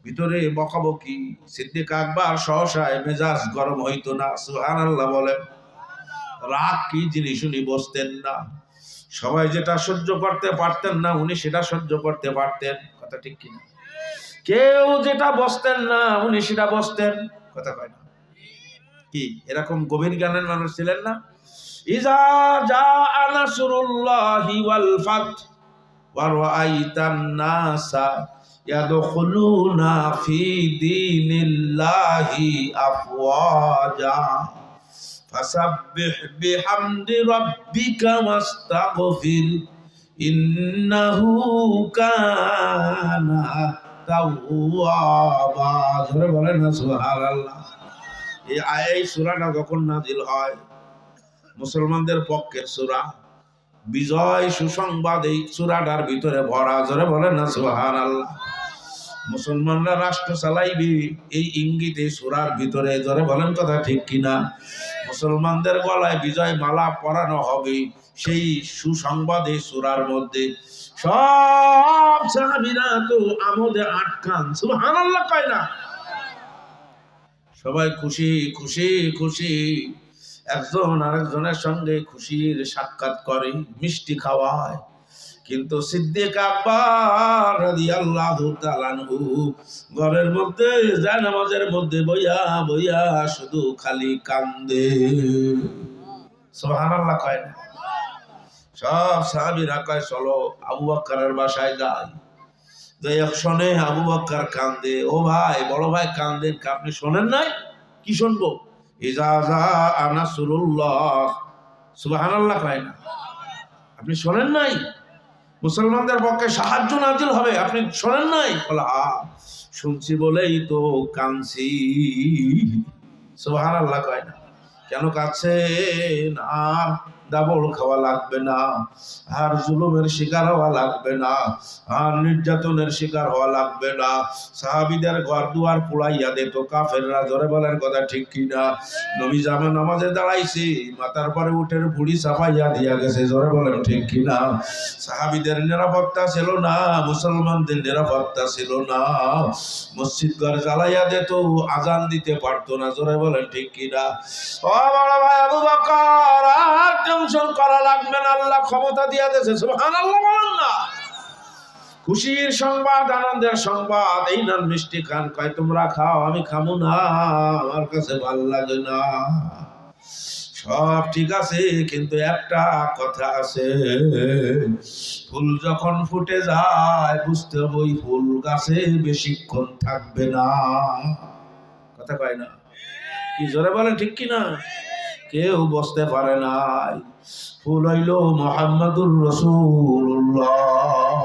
ভিতরে বকাবকি। সিদ্দিক আকবর সহসায় মেজাজ গরম হইতো না। সুবহানাল্লাহ বলেন। রাগ কি জিনিস উনি বসতেন না। সবাই যেটা সহ্য করতে পারতেন না, উনি সেটা সহ্য করতে পারতেন। কথা ঠিক কিনা? কেউ যেটা বসতেন না, উনি সেটা বসতেন। কথা কয় না? কি এরকম গভীর জ্ঞানের মানুষ ছিলেন না? ইজা জাআ নাসরুল্লাহি ওয়াল ফাত ওয়া রাআইতান নাসা ইয়াদখুলুনা ফি দীনিল্লাহি আফওয়াজা ফাসাব্বিহ বিহামদি রাব্বিকা ওয়াস্তাগফির ইন্নাহু কানা তাওয়াবা। জোরে বলেন না সুবহানাল্লাহ। এই সূরাটা যখন নাযিল হয়, মুসলমানদের পক্ষের সূরা, বিজয় সুসংবাদ এই সূরাটার ভিতরে ভরা। জোরে বলেন না সুবহানাল্লাহ। মুসলমানরা রাষ্ট্র চালাইবে এই ইঙ্গিত এই সূরার ভিতরে। জোরে বলেন কথা ঠিক কিনা? মুসলমানদের গলায় বিজয় মালা পরানো হবে সেই সুসংবাদ এই সূরার মধ্যে। সব সাহাবীরা তো আমোদে আটকান। সুবহানাল্লাহ কয় না? সবাই খুশি খুশি খুশি, একজন আরেকজনের সঙ্গে খুশির সাক্ষাৎ করে, মিষ্টি খাওয়ায়। কিন্তু সিদ্দিক আকবর রাদিয়াল্লাহু তাআলা আনহু ঘরের মধ্যে জায়নামাজের মধ্যে বইয়া বইয়া শুধু খালি কান্দে। সুবহানাল্লাহ কয় না? সব সাহাবীরা কয় চলো আবু বকরের বাসায় যাই। শোনে আবু বকর কান্দে। ও ভাই, বড় ভাই কান্দেন, আপনি শোনেন নাই? কি শুনবো? ইজা জাআ নাসরুল্লাহ। সুবহানাল্লাহ কয় না? আপনি শোনেন নাই? মুসলমানদের পক্ষে সাহায্য নাজিল হবে, আপনি শোনেন নাই? বলা শুনছি বলেই তো কাঁদছি। সুবহানাল্লাহ কয় না? কেন কাঁদছেন? আর দাবল খাওয়া লাগবে না, আর জুলুমের শিকার হওয়া লাগবে না, আর নির্যাতনের শিকার হওয়া লাগবে না। সাহাবীদের ঘর দুয়ার পুড়াইয়া দিত কাফেররা। জোরে বলেন কথা ঠিক কিনা? নবী জামে নামাজে দাঁড়াইছি, মাথার পরে উঠের ভুড়ি চাপাইয়া দিয়া গেছে। জোরে বলেন ঠিক কিনা? সাহাবীদের নিরাপত্তা ছিল না, মুসলমানদের নিরাপত্তা ছিল না। মসজিদ ঘর জ্বালাইয়া দিত, আজান দিতে পারতো না। জোরে বলেন ঠিক কিনা? ও বড় ভাই আবু বকর, আর টেনশন করা লাগবে না, আল্লাহ ক্ষমতা দিয়া দিয়েছে। সুবহানাল্লাহ বলেন না? খুশির সংবাদ, আনন্দের সংবাদ। এই নান মিষ্টি খান। কয় তোমরা খাও, আমি খাবো না, আমার কাছে ভাল লাগে না। সব ঠিক আছে, কিন্তু একটা কথা আছে, ফুল যখন ফুটে যায় বুঝতে হবে ওই ফুল গাছে বেশিক্ষণ থাকবে না। কথা কয় না? কি জোরে বলেন ঠিক কিনা? কেউ বসতে পারে নাই। ফুল হইল মুহাম্মাদুর রাসূলুল্লাহ।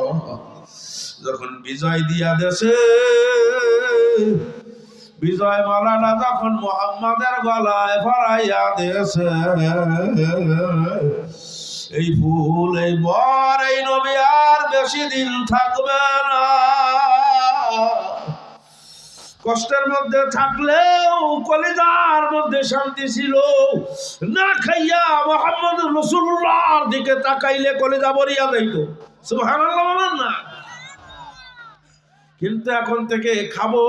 যখন বিজয় দিয়া দেশে, বিজয় মালাটা যখন মুহাম্মাদের গলায় পরাইয়া দেশে, এই ফুল, এই বর, এই নবী আর বেশি দিন থাকবে না। কষ্টের মধ্যে থাকলেও কলিজার মধ্যে শান্তি ছিল। না খাইয়া মুহাম্মদ রাসূলুল্লাহর দিকে তাকাইলে কলিজা ভরিয়া যাইত। সুবহানাল্লাহ বলেন না? কিন্তু এখন থেকে খাবো,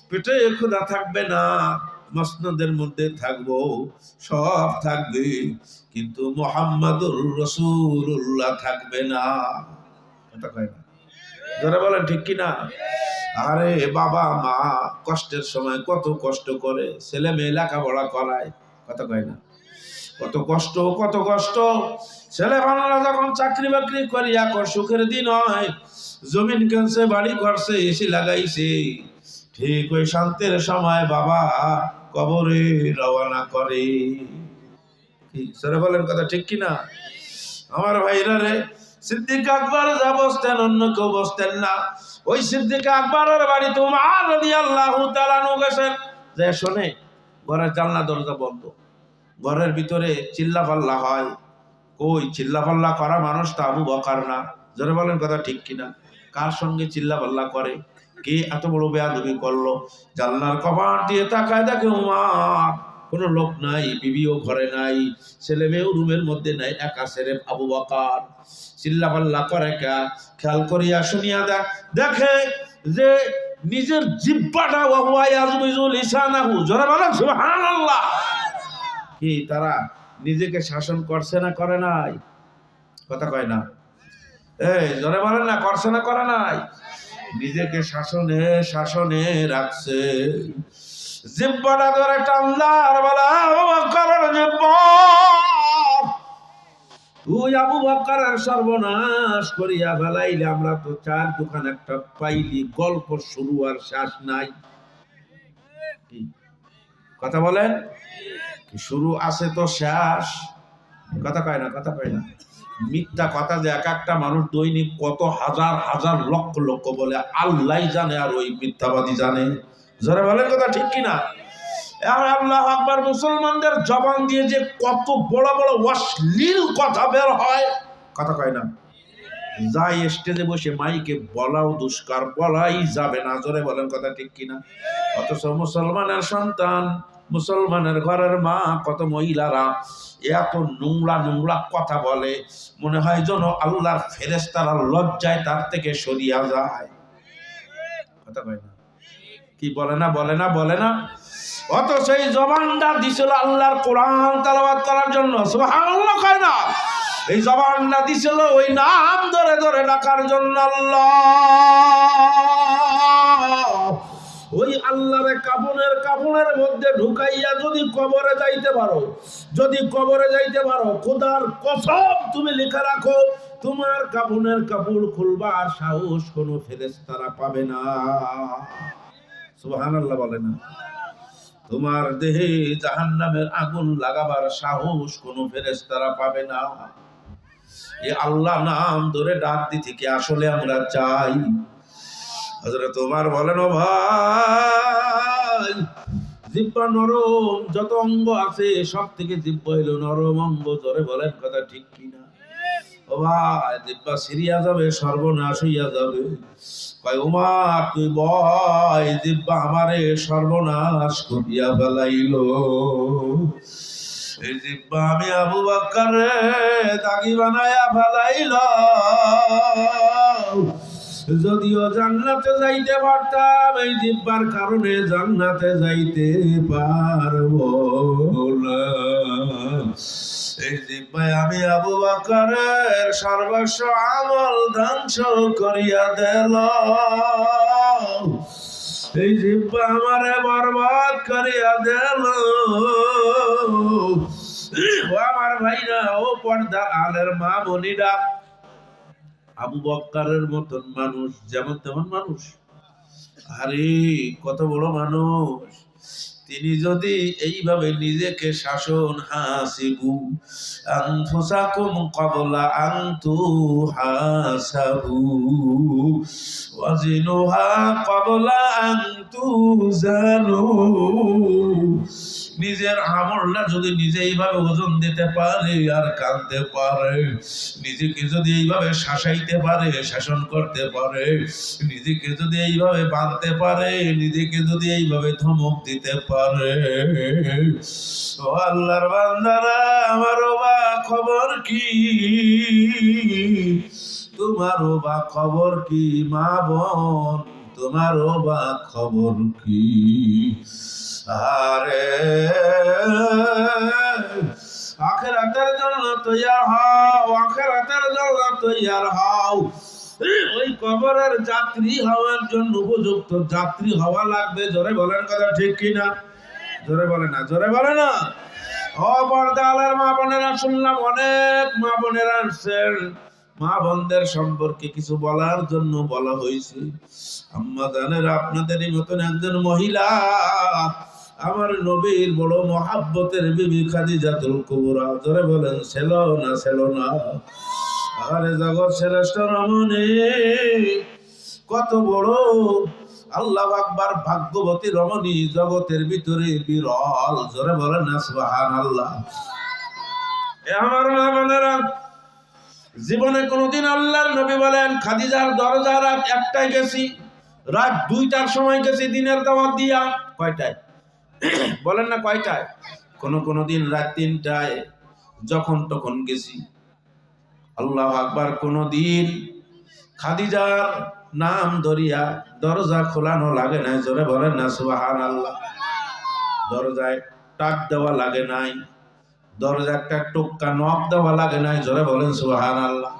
পেটে ক্ষুধা থাকবে না, মসনদের মধ্যে থাকবো, সব থাকবে, কিন্তু মুহাম্মাদুর রাসূলুল্লাহ থাকবে না। কথা কয় না? যারা বলেন ঠিক কিনা? আরে বাবা মা কষ্টের সময় কত কষ্ট করে ছেলে মেয়ে লেখাপড়া করায়, কথা কয় না? কত কষ্ট, কত কষ্ট। ছেলে বানারা যখন চাকরি বাকরি করি এখন সুখের দিন হয়, জমিন কিনছে, বাড়ি করছে, এসি লাগাইছে, ঠিক ওই শান্তির সময় বাবা কবরে রওনা করে। ছেলে বলেন কথা ঠিক কিনা? আমার ভাইরা রে, সিদ্দিক আকবর যা বসতেন অন্য কেউ বসতেন না। ওই সিদ্দিক আকবরের বাড়িতে উমর রাদিয়াল্লাহু তাআলা গেছেন, যে শোনে ঘরের জানলা দরজা বন্ধ, ঘরের ভিতরে চিল্লাপাল্লা হয়। কই চিল্লাপাল্লা করা মানুষ তো আবু বকর না? জোরে বলেন কথা ঠিক কিনা? কার সঙ্গে চিল্লাপাল্লা করে? কে এত বড় বেয়াদবি করলো? জানলার কপাট দিয়ে তাকায় দেখে উমর, কোনো লোক নাই, বিবিও ঘরে নাই, ছেলে মেয়েও রুমের মধ্যে নাই, একা ছেড়ে আবু বকর চিল্লাপাল্লা করে। খেয়াল করিয়া শুনিয়া দেখে যে নিজের জিহ্বাটা ওয়া ইয়াজবিজু লিসানাহু, জোরে বলেন সুবহানাল্লাহ। কি তারা নিজেকে শাসন করছে না করে নাই? কথা কয় না? এই জোরে বলেন না, করছে না করে নাই? নিজেকে শাসনে শাসনে রাখছে। জিহ্বাটা ধরে টানলার বলা আবু বকরের জিহ্বা, তুই আবু বকরের সর্বনাশ করিয়া ফেলাইলে। আমরা তো চার দোকান একটা পাইলি, গল্প শুরু আর শেষ নাই। কথা বলেন? শুরু আছে তো শেষ। কথা কয় না? কথা কয় না? মিথ্যা কথা যে এক একটা মানুষ দৈনিক কত হাজার হাজার লক্ষ লক্ষ বলে আল্লাহ জানে, আর ওই মিথ্যাবাদী জানে। যারা বলেন কথা ঠিক কিনা? আল্লাহু আকবার। মুসলমানদের জবান দিয়ে যে কত বড় বড় অশ্লীল কথা বের হয়, কথা কয় না? যাই স্টেজে বসে মাইকে বলাও দুষ্কার, বলাই যাবে না। জোরে বলেন কথা ঠিক কিনা? অথচ মুসলমানের সন্তান, মুসলমানের ঘরের মা, কত মহিলারা এত নোংরা নোংরা কথা বলে, মনে হয় যেন আল্লাহর ফেরেশতারা লজ্জায় তার থেকে সরিয়া যায়। কথা কয় না? কি বলে না? বলে না? বলে না? অথচ এই জবানটা দিছিল আল্লাহর কোরআন তেলাওয়াত করার জন্য। সুবহানাল্লাহ কয় না? এই জবানটা দিছিল ওই নাম ধরে ধরে ডাকার জন্য। আল্লাহ, ওই আল্লাহরে কাফনের মধ্যে ঢুকাইয়া যদি কবরে যাইতে পারো, যদি কবরে যাইতে পারো, খোদার কসম তুমি লিখে রাখো, তোমার কাফনের কাপড় খুলবার সাহস কোনো ফেরেশতারা পাবে না। সুবহানাল্লাহ বলে না? তোমার দেহে জাহান্নামের আগুন লাগাবার সাহস কোনো ফেরেশতারা পাবে না। এই আল্লাহ নাম ধরে ডাক দিতে কি আসলে আমরা চাই? হযরত ওমর বলেন, ও ভাই, জিহ্বা নরম, যত অঙ্গ আছে সব থেকে জিহ্বা হইল নরম অঙ্গ। জোরে বলেন কথা ঠিক কিনা? ও ভাই, জিহ্বা সিরিয়া যাবে, সর্বনাশ হইয়া যাবে। কয় ওমর তুই বয়, জিহ্বা আমারে সর্বনাশ করিয়া ফেলাইল। এই জিহ্বা আমি আবু বকরে দাগি বানায়া ফেলাইল। যদিও জান্নাতে যাইতে পারতাম, এই জিহ্বার কারণে জান্নাতে যাইতে পারবো না। এই জিহ্বায় আমি আবু বকরের সর্বস্ব আমল ধ্বংস করিয়া দিল। এই জিহ্বা আমারে বরবাদ করিয়া দিল। ও আমার ভাইরা, ও পর্দা আলের মা বোনেরা, আবু বকরের মতন মানুষ যেমন তেমন মানুষ? আরে কত বড় মানুষ! তিনি যদি এইভাবে নিজেকে শাসন, হাসিবু আনফুসাকুম ক্বাবলা আন তুহাসাবু ওয়াজিনুহা ক্বাবলা আন তুজানু, নিজের আমলটা যদি নিজে এইভাবে ওজন দিতে পারে আর কাঁদতে পারে, নিজেকে যদি এইভাবে শাসাইতে পারে, শাসন করতে পারে, নিজেকে যদি এইভাবে বাঁধতে পারে, নিজেকে যদি এইভাবে ধমক দিতে পারে, ও আল্লাহর বান্দারা, আমারও বা খবর কি, তোমারও বা খবর কি, মা বোন তোমারও বা খবর কি? আরে আখিরাতের জন্য তৈয়ার হও, আখিরাতের জন্য তৈয়ার হও। ওই কবরের যাত্রী হওয়ার জন্য উপযুক্ত যাত্রী হওয়া লাগবে। জোরে বলেন কথা ঠিক কিনা? জোরে বলে না, জোরে বলে না। ও পর্দাওয়ালার মা বোনেরা, শুনলাম অনেক মা বোনেরা আসছেন, মা বোনদের সম্পর্কে কিছু বলার জন্য বলা হয়েছে। আম্মা জানেরা, আপনাদেরই মতন একজন মহিলা, আমার নবীর বড় মহাব্বতের বিবি খাদিজাতুল কুবরা। জোরে বলেন ছিল না, ছিল না? আরে জগৎ শ্রেষ্ঠ রমণী, কত বড় আল্লাহু আকবার ভাগ্যবতী রমণী, জগতের ভিতরে বিরল। জোরে বলেন না সুবহানাল্লাহ। আমার মা বোনেরা, জীবনে কোনদিন আল্লাহর নবী বলেন খাদিজার দরজা রাত 1টায় গেছি, রাত 2টার সময় গেছি দিনের দাওয়াত দিয়া। কয়টায় বলেন না, কয়টায়? কোন দিন রাত 3টায়, যখন তখন গেছি। আল্লাহু আকবার। কোনদিন খাদিজার নাম ধরিয়া দরজা খোলানো লাগে নাই। জোরে বলেন না সুবহানাল্লাহ। দরজায় টাক দেওয়া লাগে নাই, দরজা একটা টোক্কা নক দেওয়া লাগে নাই। জোরে বলেন সুবহানাল্লাহ।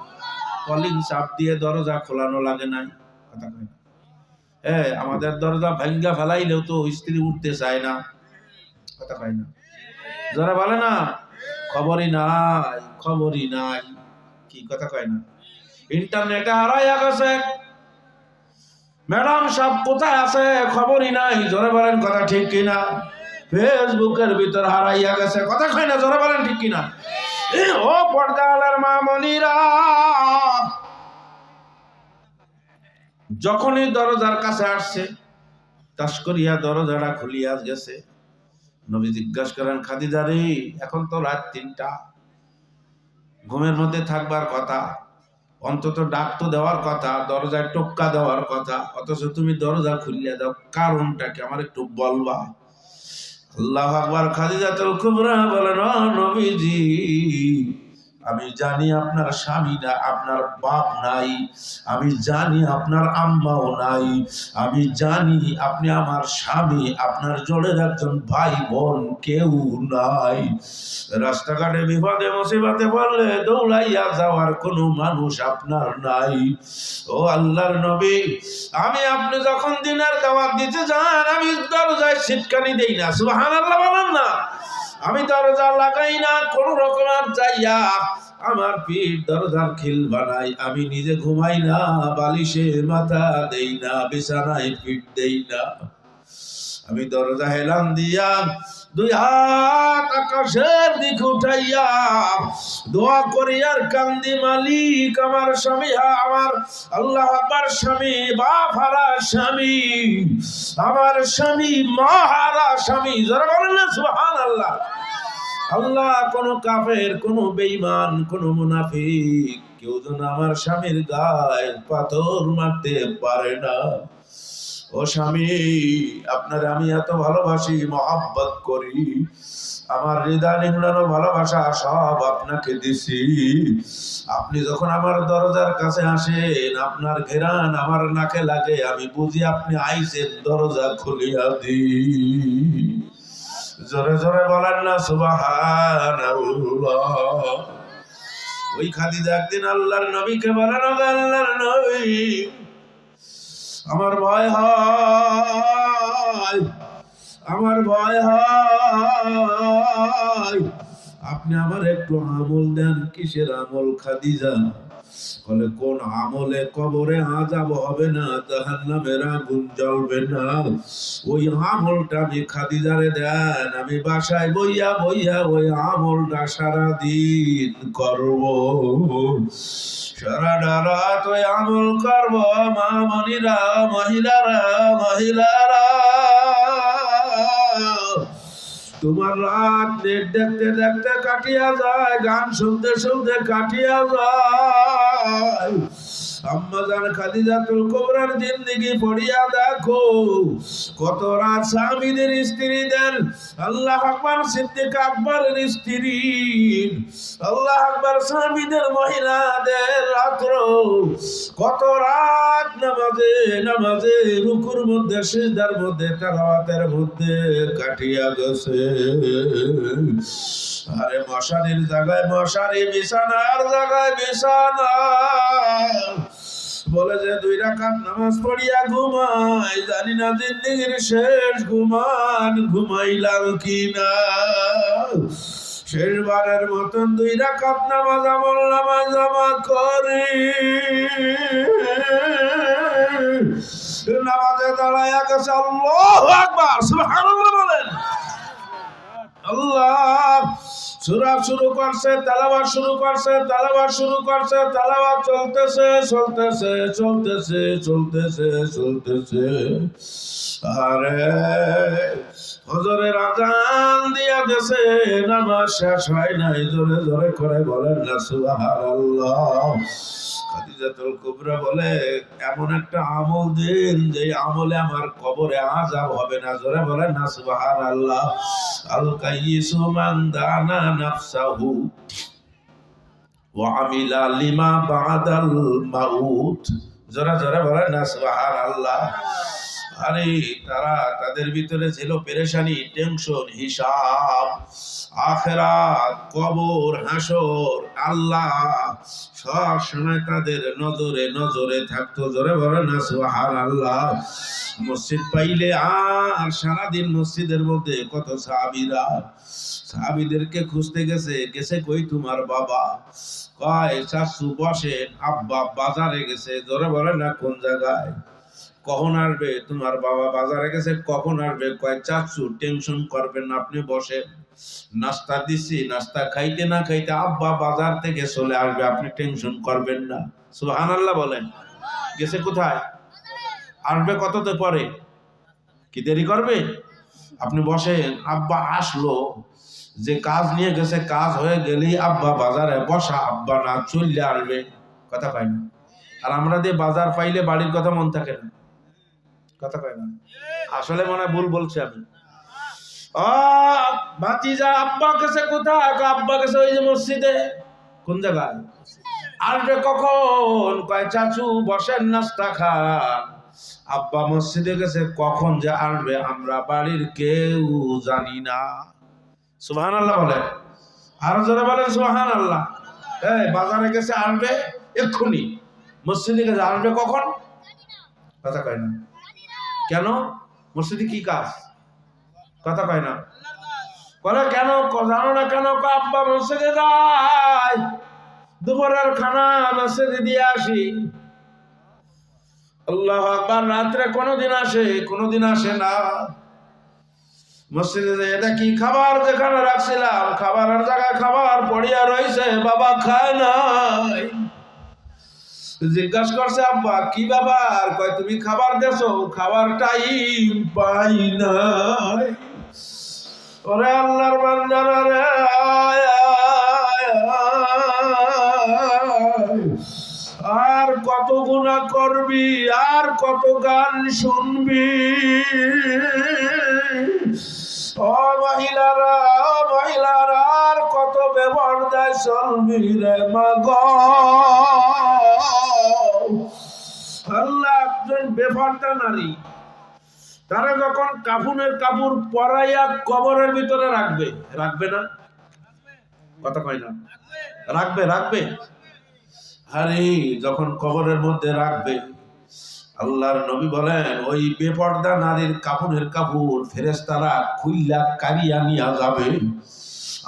কলিং চাপ দিয়ে দরজা খোলানো লাগে নাই। কথা কয় না? আমাদের দরজা ভাঙ্গা ফেলাইলেও তো স্ত্রী উঠতে চায় না। কথা কয় না? জোরে বলে না। খবরই নাই, খবরই নাই। কি কথা কয় না? ইন্টারনেটে হারাইয়া গেছে, ম্যাডাম সব কোথায় আছে খবরই নাই। জোরে বলেন কথা ঠিক কিনা? ফেসবুকের ভিতর হারাইয়া গেছে। কথা কয় না? জোরে বলেন ঠিক কিনা? ও পর্দাওয়ালার মা মনিরা, যখনই দরজার কাছে আসছে, তাস করিয়া দরজাটা খুলিয়া গেছে। নবী জিজ্ঞাসা করেন, খাদিজা রে, এখন তো রাত 3টা, ঘুমের মধ্যে থাকবার কথা, অন্তত ডাক তো দেওয়ার কথা, দরজায় টোক্কা দেওয়ার কথা, অথচ তুমি দরজা খুলিয়া দাও, কারণটা কি আমার একটু বলবা? আল্লাহু আকবার। খাদিজাতুল কুবরা বলেন, ও নবীজি, আমি জানি আপনার স্বামী না, আপনার বাপ নাই, আমি জানি আপনার আম্মাও নাই, আমি জানি আপনি আমার স্বামী, আপনার জোড়ের একজন ভাই বোন কেউ নাই। রাস্তাঘাটে বিপদে মুসিবতে পড়লে দৌড়াইয়া যাওয়ার কোনো মানুষ আপনার নাই। ও আল্লাহর নবী, আমি আপনি যখন দিনের দাওয়াত দিতে যান, আমি দরজায় ছিটকানি দেই না। সুবহানাল্লাহ বলেন না। আমি দরজা লাগাই না, কোন রকম যাইয়া আমার পিঠ দরজার খিল বানাই। আমি নিজে ঘুমাই না, বালিশে মাথা দেই না, বিছানায় পিঠ দেই না। আমি দরজা হেলান দিয়া 2 হাত আকাশের দিক উঠাইয়া দোয়া করি আর কান্দি, মালিক আমার স্বামী, আমার আল্লাহ আকবার স্বামী, বাপ হারা স্বামী, আমার স্বামী মা হারা স্বামী। যারা বলেন না সুবহানাল্লাহ। আল্লাহ, কোন কাফের, কোন বেঈমান, কোন মুনাফিক কেউ যেন আমার স্বামীর গায়ে পাথর মারতে পারে না। ও স্বামী, আপনার আমি এত ভালোবাসি, মহব্বত করি, আমার হৃদয় নিংড়ানো ভালোবাসা সব আপনাকে দিছি। আপনি যখন আমার দরজার কাছে আসেন, আপনার ঘেরান আমার নাকে লাগে, আমি বুঝি আপনি আইছেন, দরজা খুলিয়া দি। জোরে জোরে বলেন না সুবহানাল্লাহ। ওই খাদিজা একদিন আল্লাহর নবীকে বলেন, আল্লাহর নবী, আমার ভয় হয়, আমার ভয় হয়, আপনি আমার একটু আমল দেন। কিসের আমল খাদিজা? বলে, কোন আমলে কবরে আযাব হবে না, জাহান্নামের আগুন জ্বলবে না, ওই আমলটা আমি খাদিজারে দেন, আমি বাসায় বইয়া বইয়া ওই আমলটা সারাদিন করব, সারা রাত ওই আমল করব। মা মনিরা, মহিলারা, মহিলারা, তোমার রাত নেট দেখতে দেখতে কাটিয়া যায়, গান শুনতে শুনতে কাটিয়া যায়। আম্মা জান খাদিজাতুল কুবরার জিন্দেগি পড়িয়া দেখো, কত রাত স্বামীদের স্ত্রীদের, আল্লাহ আকবার, সিদ্দিক আকবরের স্ত্রী, আল্লাহ আকবার, স্বামীদের মহিলাদের রাত্র কত রাত নামাজে নামাজে, রুকুর মধ্যে, সিজদার মধ্যে, তেলাওয়াতের মধ্যে কাটিয়া গেছে। আরে মশারির জায়গায় মশারি, বিছানার জায়গায় বিছানা, বলে যে 2 রাকাত নামাজ পড়িয়া ঘুমাই, জানি না জিন্দেগির শেষ ঘুমাইলাম কিনা। শেষবারের মতন 2 রাকাত নামাজ আমল নামাজ জমা করি, নামাজে দাঁড়াইয়া গেছে। আল্লাহু আকবার, সুবহানাল্লাহ বলেন। আল্লাহ সূরা শুরু করছে, তেলাওয়াত শুরু করছে, তেলাওয়াত শুরু করছে, তেলাওয়াত চলতেছে চলতেছে চলতেছে চলতেছে চলতেছে। আরে ফজরের আযান দিয়া দেছে, নামাজ শেষ হয় নাই। জোরে জোরে করে বলেন না সুবহানাল্লাহ। খাদিজাতুল কুবরা বলে, এমন একটা আমল দিন যে আমলে আমার কবরে আযাব হবে না। জোরে বলেন না সুবহানাল্লাহ। আল কাইয়িসু মান দানা নাফসাহু ওয়া আমিলা লিমা বাদাল মাউত। জোরে জোরে বলেন না সুবহানাল্লাহ। আরে তারা, তাদের ভিতরে ছিল পেরেশানি, টেনশন, হিসাব, আখিরাত, কবর, হাসর, আল্লাহ সব সময় তাদের নজরে নজরে থাকতো। জোরে বলেন না সুবহানাল্লাহ। মসজিদ পাইলে আর সারাদিন মসজিদের মধ্যে কত সাহাবীরা সাহাবীদেরকে খুঁজতে গেছে কই তোমার বাবা? কয় চাচু বসেন, আব্বা বাজারে গেছে। জোরে বলেন না কোন জায়গায়? কখন আসবে তোমার বাবা? বাজারে গেছে। কখন আসবে? কয় চাচু টেনশন করবেন না, আপনি বসেন, নাস্তা দিছি, নাস্তা খাইতে না খাইতে আব্বা বাজার থেকে চলে আসবে, আপনি টেনশন করবেন না। সুবহানাল্লাহ বলেন। গেছে কোথায়? আসবে কততে পরে? কি দেরি করবে? আপনি বসেন, আব্বা আসলো, যে কাজ নিয়ে গেছে কাজ হয়ে গেলেই আব্বা বাজারে বসা, আব্বা না চললে আসবে, কথা কয় না। আর আমরা দিয়ে বাজার পাইলে বাড়ির কথা মন থাকে না, কথা কয় না। আসলে মনে হয় ভুল বলছি আমি। ভাতিজা আব্বা গেছে কোথায়? আব্বা গেছে ওই যে মসজিদে। কোন জায়গায়? আসবে কখন? কয় চাচু বসেন, নাস্তা খান। আব্বা মসজিদে গেছে, কখন যে আসবে আমরা বাড়ির কেউ জানি না। সুবহানাল্লাহ বলেন। আরো জোরে বলেন সুবহানাল্লাহ। বাজারে গেছে, আসবে এক্ষুনি। মসজিদে গেছে, আসবে কখন? কথা কয় না। কেন? মসজিদে কি কাজ? কথা কয় না। বলে কেন জানো না কেন? আব্বা মসজিদে যায়, দুপুরের খানা মসজিদে দিয়ে আসি। আল্লাহু আকবার। রাত্রে কোনদিন আসে, কোনদিন আসে না। মসজিদে যায়, এটা কি খাবার যেখানে রাখছিলাম, খাবারের জায়গায় খাবার পড়িয়া রয়েছে, বাবা খায় নাই। জিজ্ঞাসা করছে আব্বা কি ব্যাপার? কয় তুমি খাবার দেছো, খাবার টাইম পাই নাই। ওরে আল্লাহর বান্দারা রে, আর কত গুনাহ করবি, আর কত গান শুনবি? ও মহিলারা, ও মহিলারা, আর কত বেপরদায় চলবি রে মাগো। আল্লাহ একজন বেপরদা নারী, তারা যখন কাফনের কাপড় পরাইয়া কবরের ভিতরে রাখবে, রাখবে না? কথা কয় না। রাখবে, রাখবে। আরে যখন কবরের মধ্যে রাখবে, আল্লাহর নবী বলেন ওই বেপরদা নারীর কাফনের কাপড় ফেরেশতারা খুইলা কারিয়া নিয়ে যাবে।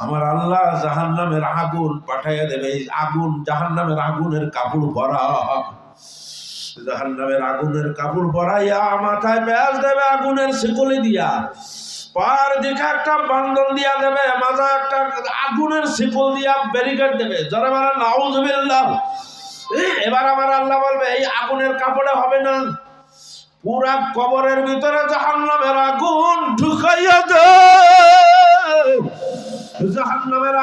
আমার আল্লাহ জাহান্নামের আগুন পাঠাইয়া দেবে। এই আগুন, জাহান্নামের আগুনের কাপড় ভরা, জাহান্নামের আগুনের কাপড় পরাইয়া মাথায় পেঁয়াজ দেবে আগুনের শিকলি দিয়া, পার দিকে একটা বান্ধন দিয়া দেবে, মাথা একটা আগুনের শিকল দিয়া ব্যারিকেড দেবে। যারা বলে নাউযুবিল্লাহ। এবার আমার আল্লাহ বলবে এই আগুনের কাপড়ে হবে না, পুরা কবরের ভিতরে জাহান্নামের আগুন ঢুকাইয়া দে।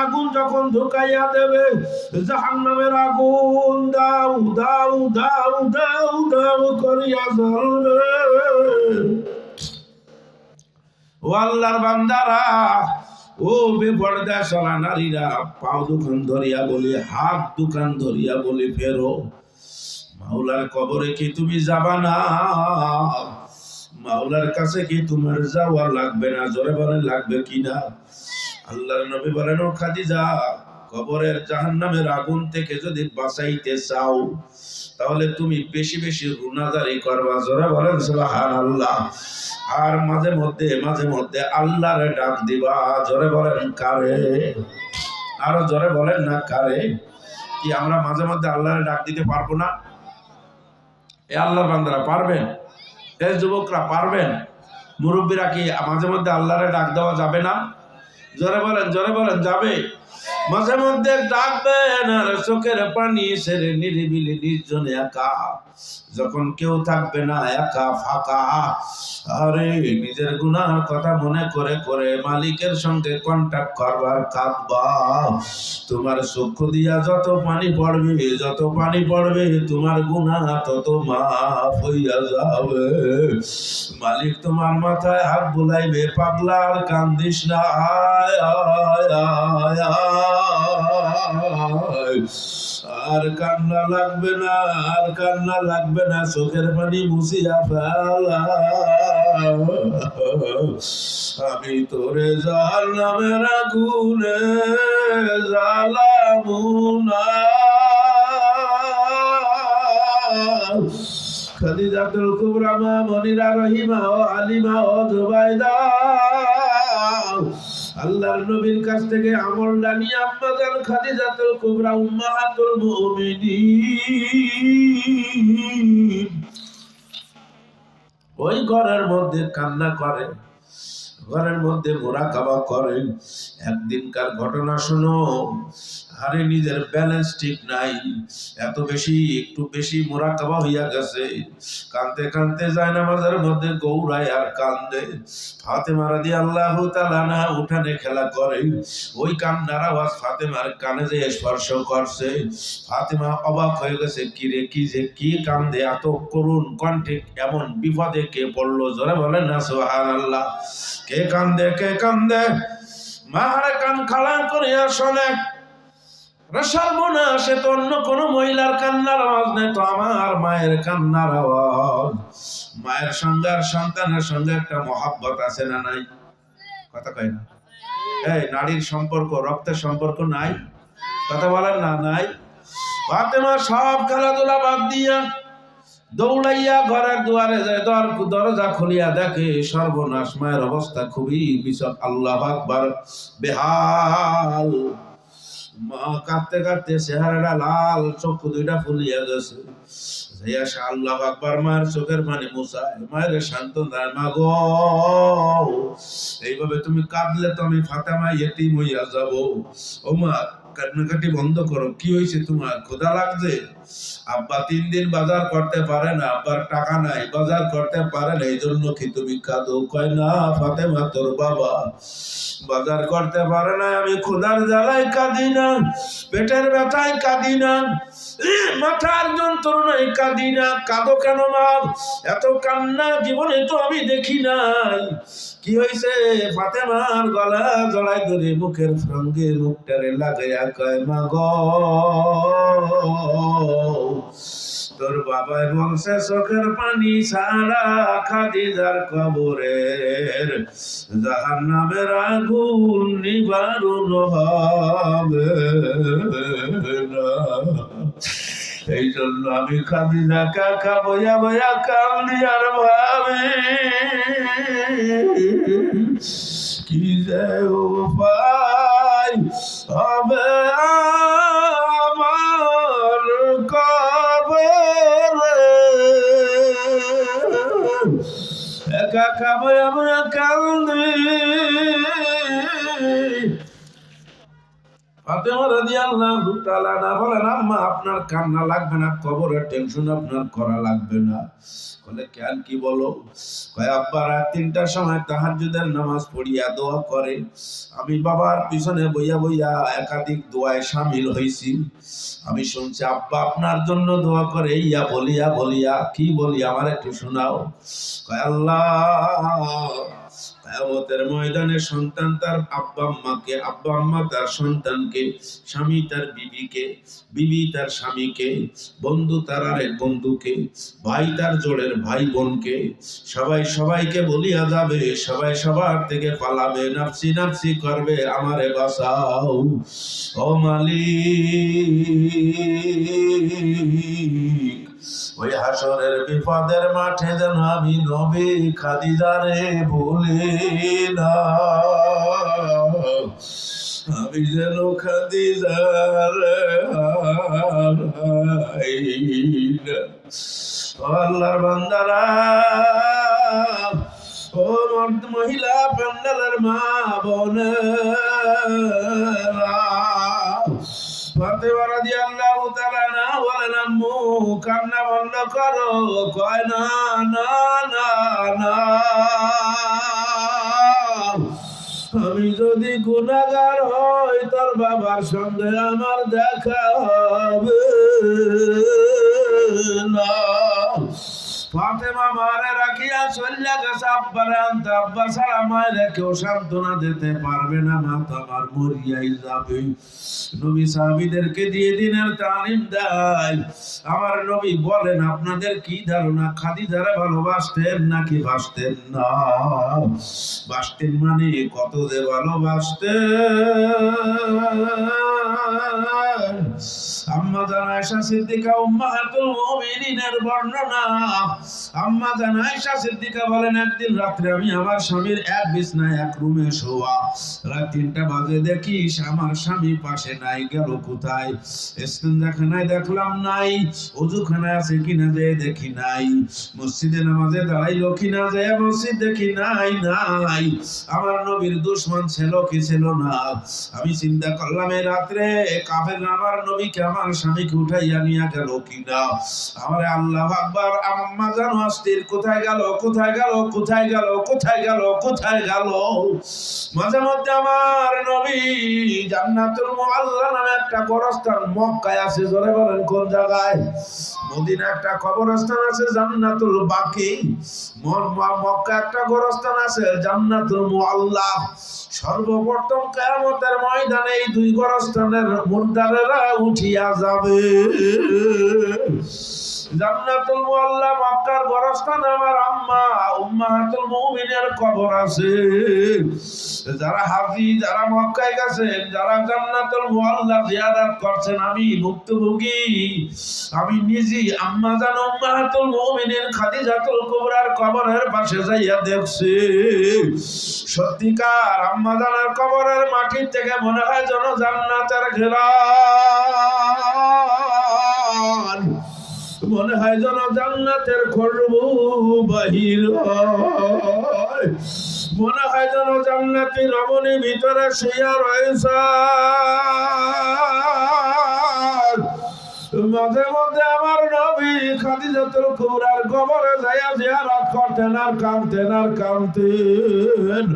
আগুন যখন ঢুকাইয়া দেবে, জাহান্নামের আগুন দাউ দাউ দাউ দাউ দাউ করিয়া জ্বলবে। ও আল্লাহর বান্দারা, ও বেপরদা চলা নারীরা, পাও দোকান ধরিয়া বলি, হাত দোকান ধরিয়া বলি, ফেরো। মাওলার কবরে কি তুমি যাবা না? মাওলার কাছে কি তোমার যাওয়া লাগবে না? জোরে বলেন, লাগবে কিনা? আল্লাহর নবী বলেন, ও খাদিজা, কবরের জাহান্নামের আগুন থেকে যদি বাঁচাইতে চাও, তাহলে তুমি বেশি বেশি রুনাজারি করবা। জোরে বলেন সুবহানাল্লাহ। আর মাঝে মধ্যে আল্লাহরে ডাক দিবা। জোরে বলেন, কারে? আরো জোরে বলেন না, কারে? কি আমরা মাঝে মধ্যে আল্লাহরে ডাক দিতে পারবো না? এ আল্লাহর বান্দারা পারবেন? এই যুবকরা পারবেন? মুরব্বীরা কি মাঝে মধ্যে আল্লাহরে ডাক দেওয়া যাবে না? জোরে বলেন, জোরে বলেন, যাবে। মাঝে মধ্যে ডাকবেন, আর চোখের পানি সেরে নিরিবিলি নির্জনে একা, যখন কেউ থাকবে না, একা ফাঁকা, আরে নিজের গুনার কথা মনে করে করে মালিকের সঙ্গে কন্টাক্ট করবার কাঁদবা। তোমার চক্ষু দিয়া যত পানি পড়বে তোমার গুনাহ তত মাফ হইয়া যাবে। মালিক তোমার মাথায় হাত বুলাইবে, পাগলা আর কান্দিস না, আয় আয় আয় আয়। আর কান্না লাগবে না, চোখের পানি মুছিয়া ফেলা। আমি তোরে জাহান্নামের আগুনে জ্বালাবো না। খাদিজাতুল কুবরা মা মনিরা রহিমা ও আলিমা ও জুবাইদা আল্লাহর নবীর কাছ থেকে আমলটা নিয়ে আম্মাজান খাদিজাতুল কুবরা উম্মাহাতুল মুমিনিন ওই ঘরের মধ্যে কান্না করে, ঘরের মধ্যে মুরাকাবা করেন। একদিনকার ঘটনা শোনো। আরে নিজের ব্যালেন্স ঠিক নাই, একটু বেশি মুরাকাবা হইয়া গেছে। কানতে কানতে যায় নামাজের মধ্যে গৌরায় আর কান্দে। ফাতেমা রাদিয়াল্লাহু তাআলা আনহা উঠানে খেলা করে, ওই কান্নার আওয়াজ ফাতেমার কানে যে স্পর্শ করছে। ফাতেমা অবাক হয়ে গেছে, কি কান্দে, এত করুণ কণ্ঠে এমন বিপদে কে পড়লো? জোরে বলেন না সুবহানাল্লাহ। কে কান্দে? মার কান খাড়া করিয়া শোনে। সে তো অন্য কোন মহিলার কান্নার আওয়াজ নেই, তো আমার মায়ের কান্নার আওয়াজ। মায়ের সঙ্গে আর সন্তানের সঙ্গে একটা মহাব্বত আছে না নাই? কথা কয় না? এই নারীর সম্পর্ক, রক্তের সম্পর্ক নাই? কথা বলেন না, নাই? ফাতেমা সব খেলাধুলা বাদ দিয়া দৌড়াইয়া ঘরের দুয়ারে যায়, দরজা খুলিয়া দেখে সর্বনাশ, মায়ের অবস্থা খুবই বিষম। আল্লাহু আকবার। বেহাল মা কাঁদতে কাঁদতে চেহারাটা লাল, চক্ষু দুইটা ফুলিয়া গেছে। আল্লাহু আকবার, মায়ের চোখের পানি মুছায়, মায়ের সান্ত্বনা। মা গো, এইভাবে তুমি কাঁদলে তো আমি ফাতেমা ইয়েতিম হইয়া যাব। ও মা, কান্নাকাটি বন্ধ করো। কি হয়েছে তোমার? ক্ষুধা লাগছে? আব্বা 3 দিন বাজার করতে পারে না, আব্বার টাকা নাই, বাজার করতে পারে না, এই জন্য কি তুমি কাঁদো? কয় না ফাতেমা, তোর বাবা বাজার করতে পারে না, আমি ক্ষুধার জ্বালায় কাঁদি না, পেটের ব্যথায় কাঁদি না, মাথার যন্ত্রণায় কাঁদি না। কাঁদো কেন মা? এত কান্না জীবনে তো আমি দেখি নাই। কি হয়েছে? ফাতেমার গলা জড়াই ধরে মুখের সঙ্গে মুখটারে লাগাইয়া কয়, মা গো, তোর বাবাই বলছে চোখের পানি ছাড়া খাদিজার কবরের জাহান্নামের আগুন নিবারণ হবে না। এই জন্য আমি খাদিজা কাকা বইয়া বইয়া কান্দি আর ভাবি, কি যে উপায় হবে আমার কবরে। কাকা বইয়া বইয়া কান্দি। ফাতেমা রাদিয়াল্লাহু তাআলা আনহা বলেন, আম্মা আপনার কান্না লাগবে না, কবরের টেনশন আপনার করা লাগবে না। বলে কেন, কি বলো? কয় আব্বা রাত ৩টার সময় তাহাজ্জুদের নামাজ পড়িয়া দোয়া করে, আমি বাবার পিছনে বইয়া বইয়া একাধিক দোয়ায় শামিল হইছি। আমি শুনছি আব্বা আপনার জন্য দোয়া করে, ইয়া বলিয়া বলিয়া কি বলি আমার একটু শোনাও। কয় আল্লাহ, কিয়ামতের ময়দানে সন্তান তার আব্বা আম্মাকে, আব্বা আম্মা তার সন্তানকে, স্বামী তার বিবিকে, বিবি তার স্বামীকে, বন্ধু তার আরেক বন্ধুকে, ভাই তার জোড়ের ভাই বোনকে, সবাই সবাইকে বলিয়া যাবে, সবাই সবার থেকে পালাবে, নাফসি নাফসি করবে, আমারে বাঁচাও ও মালিক। ওই হাসরের বিপদের মাঠে যেন আমি নবী খাদিজারে ভুলি না, আমি যেন খাদিজারে হারাই না। আল্লাহর বান্দারা, ও মহিলা প্যান্ডেলের মা বোনেরা, ফাতেমা রাদিয়াল্লাহু তাআলা না বলেন, আম্মু কান্না বন্ধ করো। কয় না না না না, আমি যদি গুনাহগার হই তোর বাবার সঙ্গে আমার দেখা হবে না। ফাতেমা মারে রাখিয়া চলিয়া গেছে আব্বারে আনতে। আব্বা ছাড়া মায়ের কেউ সান্ত্বনা দিতে পারবে না, মা তো আমার মরিয়াই যাবে। নবী সাহাবীদেরকে দিয়ে দিনের তালিম দেয়। আমার নবী বলেন, আপনাদের কি ধারণা খাদিজারে ভালোবাসতেন নাকি বাসতেন না? বাসতেন মানে কত যে ভালোবাসতেন। আম্মা জান আয়েশা সিদ্দিকা উম্মাহাতুল মুমিনিনের বর্ণনা। আম্মা জান আয়েশা সিদ্দিকা বলেন, একদিন রাত্রে আমি আমার স্বামীর এক বিছনায় এক রুমে শোয়া। রাত ৩টা বাজে দেখি আমার স্বামী পাশে নাই, গেল কোথায়? ইস্তেঞ্জাখানায় দেখলাম নাই, ওযুখানায় আছে কিনা যে দেখি নাই, মসজিদে নামাজে দাঁড়াইলো কিনা যে মসজিদ দেখি নাই নাই। আমার নবীর দুশমন ছিল কি ছিল না? আমি চিন্তা করলাম এই রাত্রে কাফেররা আমার নবীকে আমার স্বামীকে উঠাইয়া নিয়ে গেল কিনা। আমার আল্লাহু আকবার। আম্মা জান অস্থির, কোথায় গেল কোথায় গেল কোথায় গেল কোথায় গেল কোথায় গেল। মাঝে মধ্যে আমার নবী জান্নাতুল মুআল্লা নামে একটা কবরস্থান মক্কায় আছে, জোরে বলেন কোন জায়গায়? মদিনা একটা কবরস্থান আছে জান্নাতুল বাকি, মক্কা একটা কবরস্থান আছে জান্নাতুল মুআল্লা। সর্বপ্রথম কিয়ামতের ময়দানে এই দুই কবরস্থানের মুর্দারেরা উঠিয়া যাবে। জান্নাতুল মুআল্লা মক্কার কবরস্থানে আমার আম্মা উম্মাহাতুল মুমিনের কবর আছে। যারা হাজী, যারা মক্কায় গেছেন, যারা জান্নাতুল মুআল্লা জিয়ারত করছেন, আমি ভুক্তভোগী। আমি নিজে আম্মা জান উম্মাহাতুল মুমিনিন খাদিজাতুল কুবরার কবরের পাশে যাইয়া দেখছি। সত্যিকার আম্মা জানের কবরের মাটির থেকে মনে হয় যেন জান্নাতের ঘেরান, মনে হয় যেন জান্নাতের খুশবু বাহির হয়, মনে হয় যেন জান্নাতি রমণী ভিতরে শুইয়া রয়েছে। মাঝে মধ্যে আমার নবী খাদিজাতুল কুবরার কবরে যাইয়া জিয়ারত করতেন আর কাঁদতেন আর কাঁদতেন,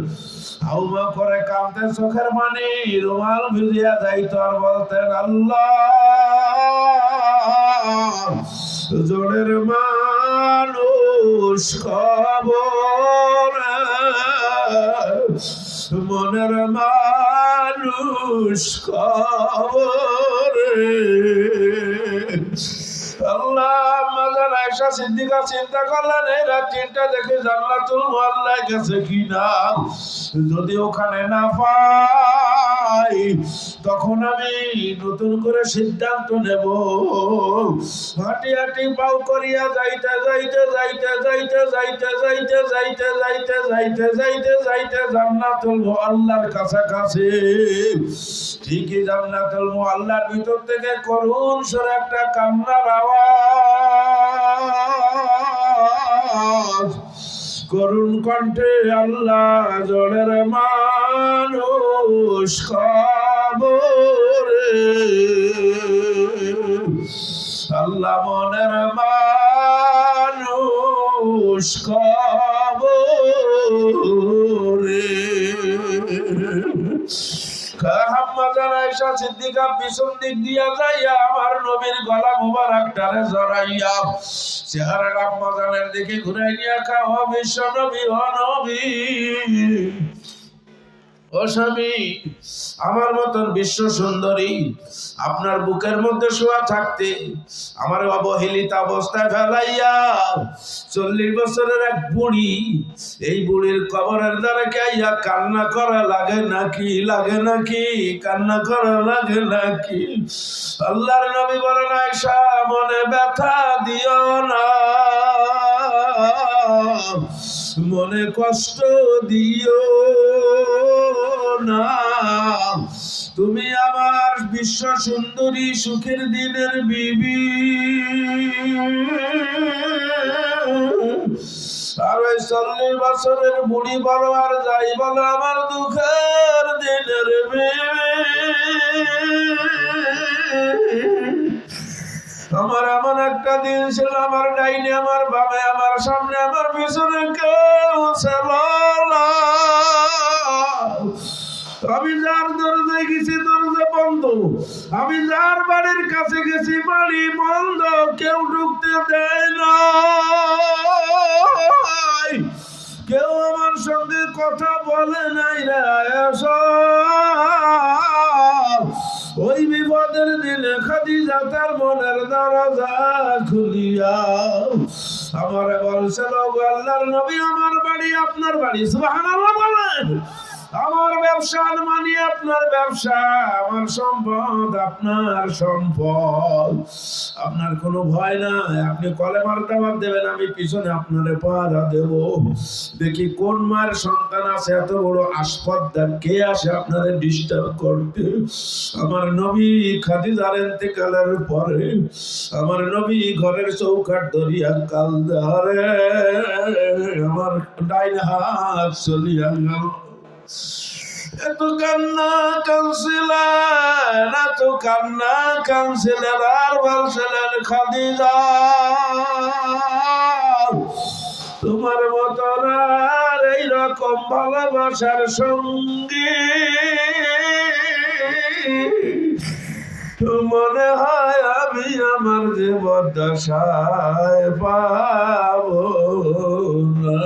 হাউমা করে কাঁদতেন, চোখের পানি রুমাল ভিজিয়া যাইত আর বলতেন, আল্লাহ জোড়ের মানুষ খবর, মনের মানুষ খবর। আল্লাহ মাজান আয়েশা সিদ্দিকা চিন্তা করলেন, এই রাত ৩টা দেখে জান্নাতুল মুআল্লায় গেছে কিনা। যদি ওখানে না পাই তখন আমি নতুন করে সিদ্ধান্ত নেব। হাঁটি হাঁটি পাও করিয়া যাইতে যাইতে যাইতে যাইতে যাইতে যাইতে যাইতে যাইতে যাইতে যাইতে যাইতে জান্নাতুল মুআল্লার কাছাকাছি। ঠিকই জান্নাতুল মুআল্লার ভিতর থেকে করুণ সুরে একটা কান্নার আওয়াজ। করুণ কণ্ঠে আল্লাহ জোড়ের মানুষ খবর, আল্লাহ মনের মানুষ কবরে সিদ্দিকা পিছন দিক দিয়া যাইয়া আমার নবীর গলা মুবারকটারে জড়াইয়া চেহারা আম্মাজানের দিকে ঘুরাই নিয়া খাওয়া বিশ্ব নবী ও নবী ও স্বামী, আমার মতন বিশ্ব সুন্দরী আপনার বুকের মধ্যে শোয়া থাকতে আমার অবহেলিত অবস্থায় ফেলাইয়া 40 বছরের এক বুড়ি, এই বুড়ির কবরের দ্বারা কাইয়া কান্না করা লাগে নাকি? লাগে নাকি? কান্না করা লাগে নাকি? আল্লাহর নবী বলেন, আয়েশা মনে ব্যথা দিও না, মনে কষ্ট দিও না, তুমি আমার বিশ্ব সুন্দরী সুখের দিনের বিবি। আর ওই 40 বছরের বুড়ি বলো আর যাই বলো, আমার দুঃখের দিনের বিবি। আমার এমন একটা দিন ছিল, আমার ডাইনে আমার বামে আমার সামনে আমার পিছনে কেউ ছিল না। আমি যার দরজায় গেছি দরজা বন্ধ, আমি যার বাড়ির কাছে গেছি বাড়ি বন্ধ, কেউ ঢুকতে দেয় না, কেউ আমার সঙ্গে কথা বলে নাই রে আয়েশা। ওই বিপদের দিনে খাদিজা তার মনের দরজা খুলিয়া আমারে বলছিল, আল্লাহর নবী আমার বাড়ি আপনার বাড়ি, সুবহানাল্লাহ বলেন। আমার ব্যবসা মানে আপনার ব্যবসা, আমার সম্পদ আপনার সম্পদ, আপনার কোনো ভয় নাই, আপনি কলেমার দাওয়াত দেবেন, আমি পিছনে আপনারে পাহারা দেব। দেখি কোন মায়ের সন্তান আছে এত বড় আসপদ্দা, কে আসে আপনারে ডিস্টার্ব করতে। আমার নবী খাদিজার ইন্তেকালের পরে আমার নবী ঘরের চৌকাঠ ধরিয়া কাল ধরে আমার ডাইন হাত চলিয়া গেল। এত কান্না কানছিলেন, এত কান্না কানছিলেন, আর বলছিলেন, খাদিজা তোমার মতন আর এইরকম ভালোবাসার সঙ্গী মনে হয় আমি আমার জীবদ্দশায় পাবো না।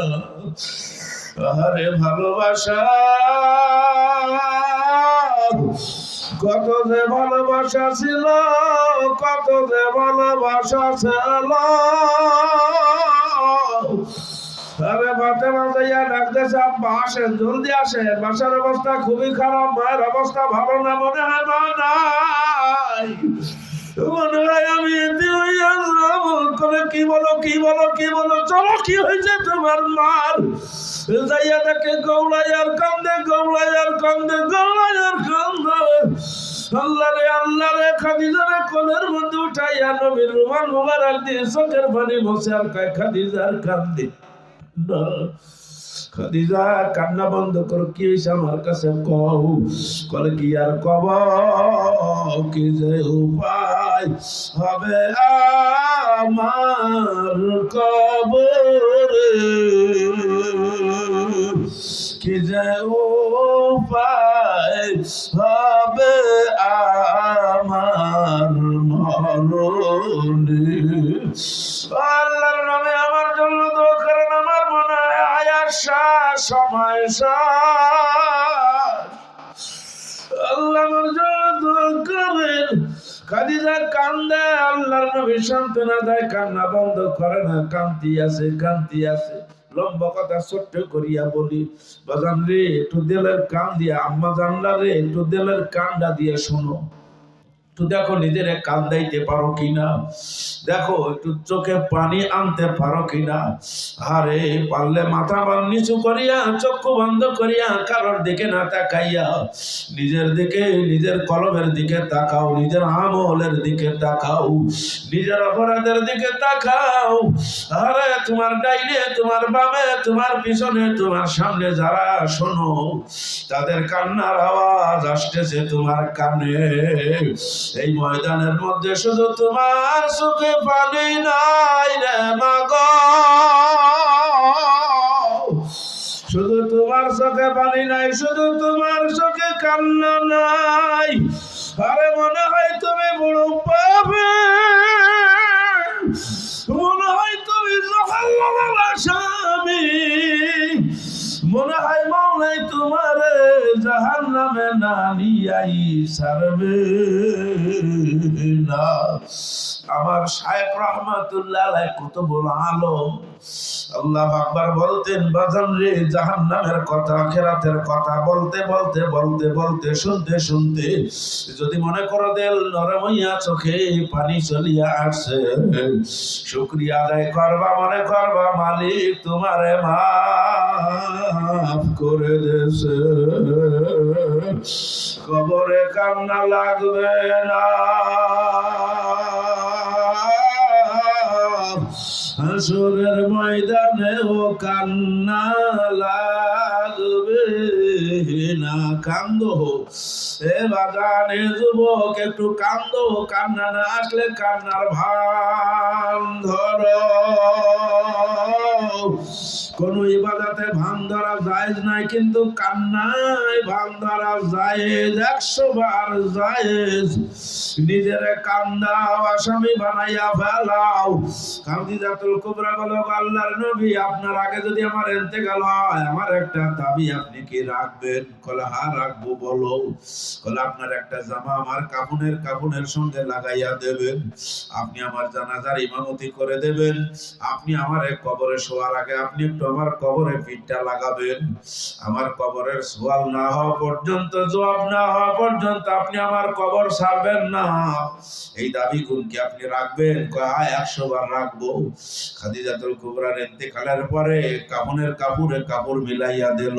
আরে ভালোবাসা, কত যে ভালোবাসা ছিল, কত যে ভালোবাসা ছিল। আরে মাঝে মাঝে ডাকতেছে, আব্বা আসেন, জলদি আসেন, বাসার অবস্থা খুবই খারাপ, মায়ের অবস্থা ভালো না, মনে হয় মা নাই, মনে হয় আমি এতে হইয়া যাব। কি বলো কি বলো কি বলো, চলো কি হয়েছে তোমার মার? যাইয়া দেখে গৌড়ায় আর কান্দে, গৌড়ায় আর কান্দে, গৌড়ায় আর কান্দে। আল্লাহ রে খাদিজারে কোলের মধ্যে উঠাইয়া নবীর রুমাল মুবারক দিয়ে চোখের পানি বসে আর কয়, খাদিজার কান্দে না, খাদিজা কান্না বন্ধ করো, কি হয়েছে আমার কাছে কও। কলে কি আর কব, কি যে উপায় হবে আমার কবরে, কি যে উপায় হবে আমার মরণে। আল্লাহর নামে আমার জন্য দোয়া করেন, আমার মনে হয় আয়েশা সময় আল্লাহ আমার জন্য দোয়া করেন। খাদিজা কান্দে, আল্লাহর নবী সান্ত্বনা দেয়, কান্না বন্ধ করে না, কান্তি আছে কান্তি আছে। লম্বা কথা ছোট্ট করিয়া বলি, বাজান রে একটু দিলের কান দিয়া, আম্মা জানলা রে একটু দিলের কানটা দিয়ে শোনো, একটু দেখো নিজের কান্দাইতে পারো কিনা, দেখো একটু চোখে পানি আনতে পারো কিনা। আরে পারলে মাথা নিচু করিয়া চক্ষু বন্ধ করিয়া কারোর দিকে না তাকাইয়া নিজের দিকে, নিজের কলমের দিকে তাকাও, নিজের আমলের দিকে তাকাও, নিজের অপরাধের দিকে তাকাও। আরে তোমার ডাইনে, তোমার বামে, তোমার পিছনে, তোমার সামনে যারা শোনো তাদের কান্নার আওয়াজ আসতেছে তোমার কানে। এই ময়দানের মধ্যে শুধু তোমার চোখে পানি নাই রে মাগো, শুধু তোমার চোখে পানি নাই, শুধু তোমার চোখে কান্না নাই। আরে মনে হয় তুমি বড় পাবে, মনে হয় তুমি জাহান্নামের আসামি, মনে হয় মনে তোমার জাহান্নামে না নিয়াই ছাড়বে না। আমার শায়েখ রাহমাতুল্লাহ আলাইহি কত বড় আলম, আল্লাহু আকবার বলতেন, বাজান রে জাহান্নামের কথা, আখিরাতের কথা বলতে বলতে বলতে বলতে শুনতে শুনতে যদি মনে করো দিল নরম হইয়া চোখে পানি চলিয়া আসছে, শুকরিয়া আদায় করবা, মনে করবা মালিক তোমারে মাফ করে দেছে, কবরে কান্না লাগবে না, হাসরের ময়দানে ও কান্না লাগবে না। কান্দো এ বাগানে যুবক, একটু কান্দো, কান্না না আসলে কান্নার ভান ধরো। কোন ইবাদতে ভান ধরা জায়েজ নাই, কিন্তু কান্নায় ভান ধরা জায়েজ, 100 বার জায়েজ। নিজের কান্দাও, আসামি বানাইয়া ফেলাও। খাদিজাতুল কুবরা বলো, আল্লাহর নবী আপনার আগে যদি আমার ইন্তেকাল হয় আমার একটা দাবি আপনি কি রাখবেন? কলে হ্যাঁ রাখবো। বলো। কলে আপনার একটা জামা আমার কাফনের সঙ্গে লাগাইয়া দেবেন, আপনি আমার জানাজার ইমামতি করে দেবেন, আপনি আমার কবরে শোয়ার আগে আপনি একটু আমার কবরে পিঠটা লাগাবেন, আমার কবরের সোয়াল না হওয়া পর্যন্ত, জবাব না হওয়া পর্যন্ত আপনি আমার কবর ছাড়বেন না। এই দাবি গুণ কি আপনি রাখবেন? কয় 100 বার রাখবো। খাদিজাতুল কুবরার ইন্তেকালের পরে কাফনের কাপড় মিলাইয়া দিল,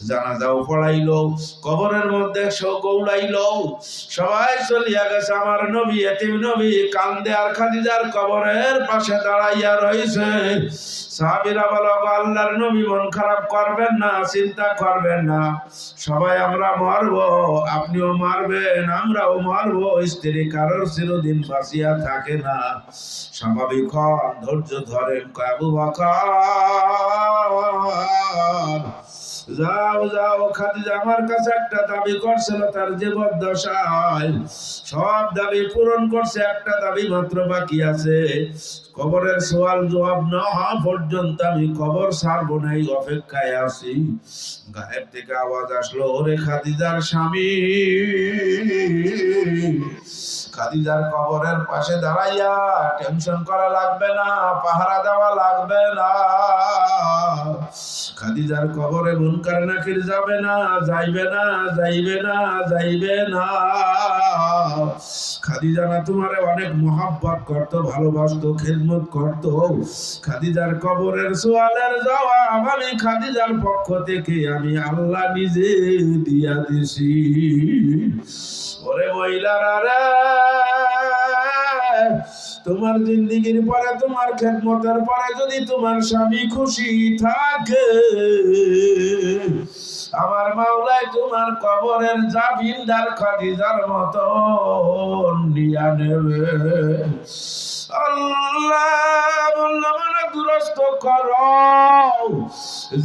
জানাজাও পড়াইলো, কবরের মধ্যে গৌড়াইলো, সবাই চলিয়া গেছে। আমার নবী, এতিম নবী কান্দে আর খাদিজার কবরের পাশে দাঁড়াইয়া রয়েছে। সাহাবীরা বলো, আল্লাহর নবী মন খারাপ করবেন না, চিন্তা করবেন না, সবাই আমরা মরবো, আপনিও মারবেন, আমরাও মরবো, স্ত্রী কারোর চিরদিন বাঁচিয়া থাকে না, স্বাভাবিক হন, ধৈর্য ধরেন। আবু বকর যাও যাও, খাদিজা আমার কাছে একটা দাবি করছিল তার জীবদ্দশায়, সব দাবি পূরণ করছে, একটা দাবি মাত্র বাকি আছে, কবরের সওয়াল জবাব না হওয়া পর্যন্ত আমি কবর ছাড়বো না, এই অপেক্ষায় আছি। গায়েব থেকে আওয়াজ আসলো, ওরে খাদিজার স্বামী। খাদিজার কবরের পাশে দাঁড়াইয়া টেনশন করা লাগবে না, পাহারা দেওয়া লাগবে না, খাদিজার কবরে মুনকার নাকির যাবে না, যাইবে না, যাইবে না, যাইবে না। খাদিজা না তোমারে অনেক মহব্বত করতো, ভালোবাসতো, খেদমত করতো। খাদিজার কবরের সোয়ালের জবাব আমি খাদিজার পক্ষ থেকে আমি আল্লাহ নিজে দিয়া দিছি। ওরে মহিলারা রে, তোমার জিন্দেগির পরে, তোমার খেদমতের পরে যদি তোমার স্বামী খুশি থাকে, আমার মাওলাই তোমার কবরের জামিনদার খাদিজার মতো নিয়া নেবে। আল্লাহ বলল, মানে দুরস্ত করো,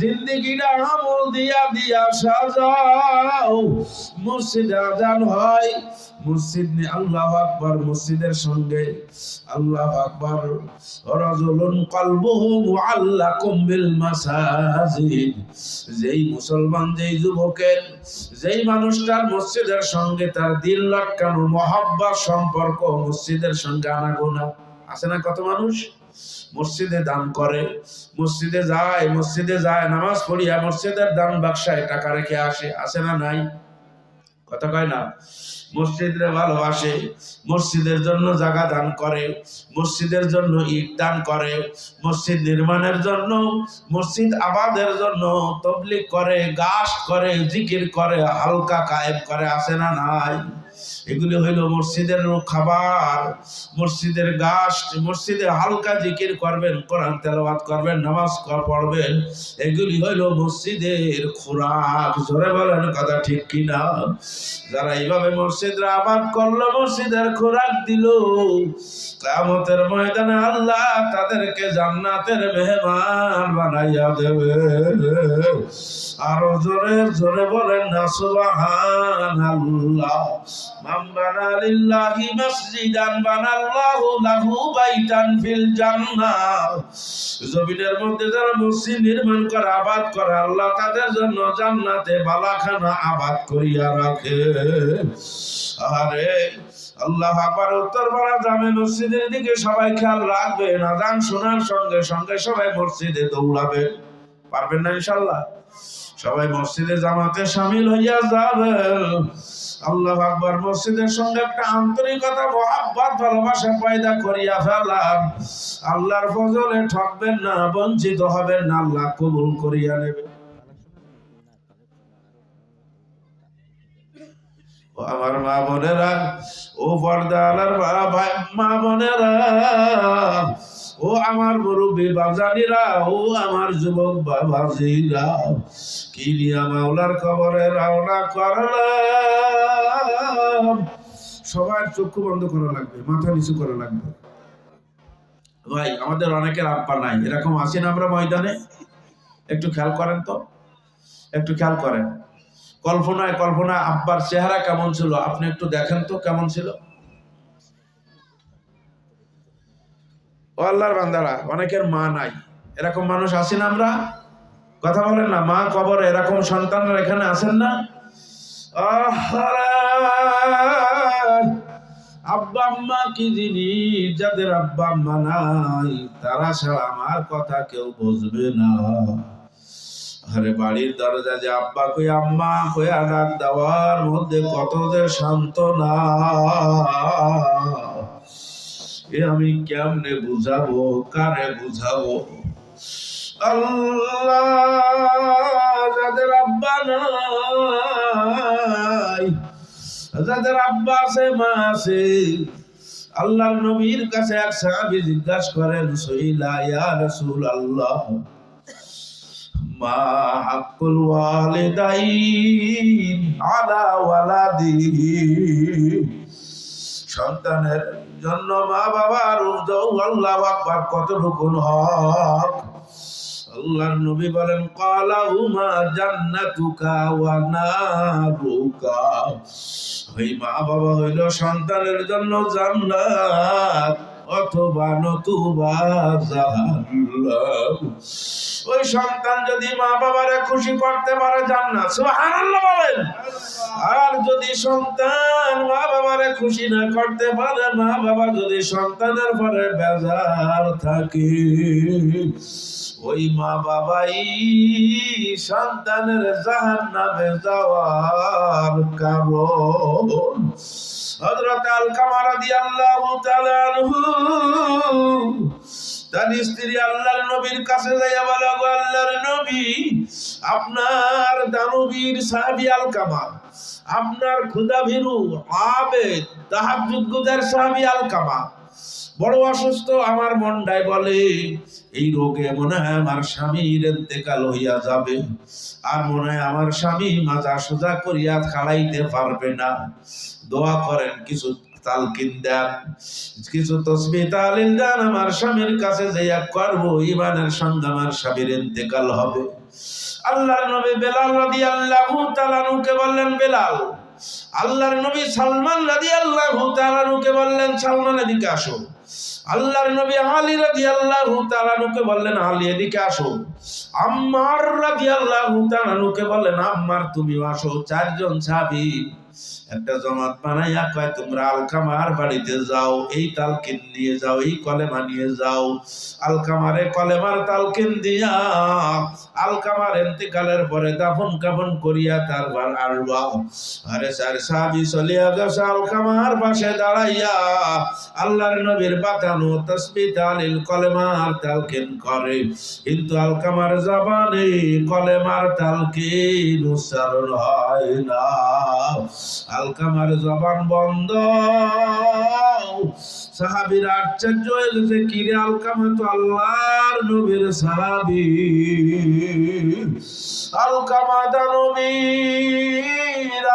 জিন্দেগিটা আমল দিয়া দিয়া সাজাও। মসজিদে আজান হয়, মসজিদ আল্লাহু আকবার, মসজিদের সঙ্গে আল্লাহু আকবার, রাজুলুন কলবুহু মুআল্লাকুম বিল মাসাজিদ, যেই মুসলমান, যেই যুবকের, যেই মানুষটার মসজিদের সঙ্গে তার দিল লাগানো, মহব্বত, সম্পর্ক মসজিদের সঙ্গে আনাগোনা আছে না? কত মানুষ মসজিদে দান করে, মসজিদে যায়, নামাজ পড়িয়া মসজিদের দান বাক্সায় টাকা রেখে আসে, আছে না? নাই? কথা কয় না? মসজিদরে ভালোবাসে, মসজিদের জন্য জায়গা দান করে, মসজিদের জন্য ইট দান করে, মসজিদ নির্মাণের জন্য, মসজিদ আবাদের জন্য তবলিগ করে, গাছ করে, জিকির করে, হালকা কায়েম করে, আছে না নাই? এগুলি হইল মসজিদের খাবার, মসজিদের গাছ। মসজিদে হালকা জিকির করবেন, কোরআন তেলাওয়াত করবেন, নামাজ পড়বেন, এগুলি হইল মসজিদের খোরাক। জোরে বলেন কথা ঠিক কিনা? যারা এইভাবে মসজিদরা আবাদ করলো, মসজিদের খোরাক দিল, কিয়ামতের ময়দানে আল্লাহ তাদেরকে জান্নাতের মেহমান বানাইয়া দেবে। আরো জোরে জোরে বলেন না সুবহানাল্লাহ। মান বানা লিল্লাহি মসজিদান বানাল্লাহু লাহু বাইতান ফিল জান্নাহ। জমিনের মধ্যে যারা মসজিদ নির্মাণ করে, আবাদ করে, আল্লাহ তাদের জন্য জান্নাতে বালাখানা আবাদ করিয়া রাখে। আরে আল্লাহ আকবার। উত্তরপাড়া জামে মসজিদের দিকে সবাই খেয়াল রাখবেন। আযান শোনার সঙ্গে সঙ্গে সবাই মসজিদে দৌড়াবে। পারবেন না ইনশাআল্লাহ? সবাই মসজিদে জামাতে শামিল হইয়া যাবেন। আল্লাহু আকবার। মসজিদের সঙ্গে একটা আন্তরিকতা, মহব্বত, ভালোবাসা পয়দা করিয়া ফেলান। আল্লাহর ফজলে ঠকবেন না, বঞ্চিত হবেন না, আল্লাহ কবুল করিয়া নেবেন। আমার মা বোনেরা, ও পর্দার ভাই মা বোনেরা, ও আমার মুরব্বী বাজানিরা, ও আমার যুবক বাবাজিরা, কি নিয়া মাওলার কবরে রওনা করলাম। সবার চক্ষু বন্ধ করা লাগবে, মাথা নিচু করা লাগবে। ভাই আমাদের অনেকের আব্বা নাই, এরকম আছেন আমরা ময়দানে? একটু খেয়াল করেন তো, একটু খেয়াল করেন। কল্পনায় কল্পনায় আব্বার চেহারা কেমন ছিল আপনি একটু দেখেন তো, কেমন ছিল? ও আল্লাহর বান্দারা, অনেকের মা নাই, এরকম মানুষ আছেন আমরা? কথা বলেন না, মা কবরে, এরকম সন্তানরা এখানে আছেন না? আব্বা আম্মা কি জিনিস, যাদের আব্বা আম্মা নাই তারা ছাড়া আমার কথা কেউ বুঝবে না। আরে বাড়ির দরজা যে আব্বা কই আম্মা কইয়া ডাক দেওয়ার মধ্যে কত যে সান্ত্বনা, এ আমি কেমনে বুঝাবো, কারে বুঝাবো? আল্লাহ, যাদের আব্বা নাই, যাদের আব্বা আছে, মা আছে, আল্লাহর নবীর কাছে এক সাহাবী জিজ্ঞাসা করেন, সইলা ইয়া রাসূলুল্লাহ, মা হাক্কুল ওয়ালিদাইন আলা ওয়ালাদিহি, সন্তানের জন্য মা বাবার আল্লাহু আকবার কতটুকু হক? আল্লাহর নবী বলেন, ক্বালাহুমা জান্নাতুকা ওয়া নারুকা, ওই মা বাবা হইল সন্তানের জন্য জান্নাত অথবা নতুবা জাহান্নাম। ওই সন্তান যদি মা বাবারে খুশি করতে পারে, জান্নাত। সুবহানাল্লাহ বলেন। আর যদি সন্তান মা বাবারে খুশি না করতে পারে, মা বাবা যদি সন্তানের পরে বেজার থাকে, ওই মা বাবাই সন্তানের জাহান্নামে যাওয়ার কারণ। হযরত আলকামা রাদিয়াল্লাহু তাআলা আনহু তার স্ত্রী আল্লাহর নবীর কাছে যাইয়া বলে, গো আল্লাহর নবী, আপনার দানবীর সাহাবী আলকামা, আপনার ক্ষুধাভীরু আবেদ তাহাজ্জুদ গুজার সাহাবী আলকামা বড় অসুস্থ। আমার মনটাই বলে এই রোগে মনে হয় আমার স্বামীর ইন্তেকাল হইয়া যাবে, আর মনে হয় আমার স্বামী মাজা সোজা করিয়া খাড়াইতে পারবে না। দোয়া করেন, কিছু তালকিন দেন, কিছু তাসবিহ তাহলিল দেন, আমার স্বামীর কাছে যাইয়া করব, ঈমানের সঙ্গে আমার স্বামীর ইন্তেকাল হবে। আল্লাহর নবী বেলাল রাদিয়াল্লাহু তাআলা আনহুকে বললেন, বেলাল। আল্লাহর নবী সালমান রাদিয়াল্লাহু তাআলা আনহুকে বললেন, সালমান এদিকে আসো। আল্লাহর নবী আলী রাদিয়াল্লাহু তাআলা আনহুকে বললেন, আলী এদিকে আসো। আম্মার রাদিয়াল্লাহু তাআলা আনহুকে বললেন, আম্মার তুমিও আসো। চারজন সাহাবী একটা জমাত বানাইয়া কয় তোমরা আলকামার বাড়িতে যাও, এই তালকিন নিয়ে যাও, এই কলেমা নিয়ে যাও। আলকামারে কলেমার তালকিন দিয়া আলকামার ইন্তেকালের পরে দাফন কাফন করিয়া তারপর আসবা। আরে স্যার সাহাবী চলিয়া গেছে আলকামার পাশে দাঁড়াইয়া আল্লাহর নবীর বাতানো তাসবিহ তাহলিল কলেমার তালকিন করে, কিন্তু আলকামার জবানে কলেমার তালকিন উচ্চারণ হয় না। আলকামার জবান বন্ধ। সাহাবীরা আশ্চর্য হয়ে গেছে, কিরে আলকামা তো আল্লাহর নবীর সাহাবী, আলকামা দানবীর,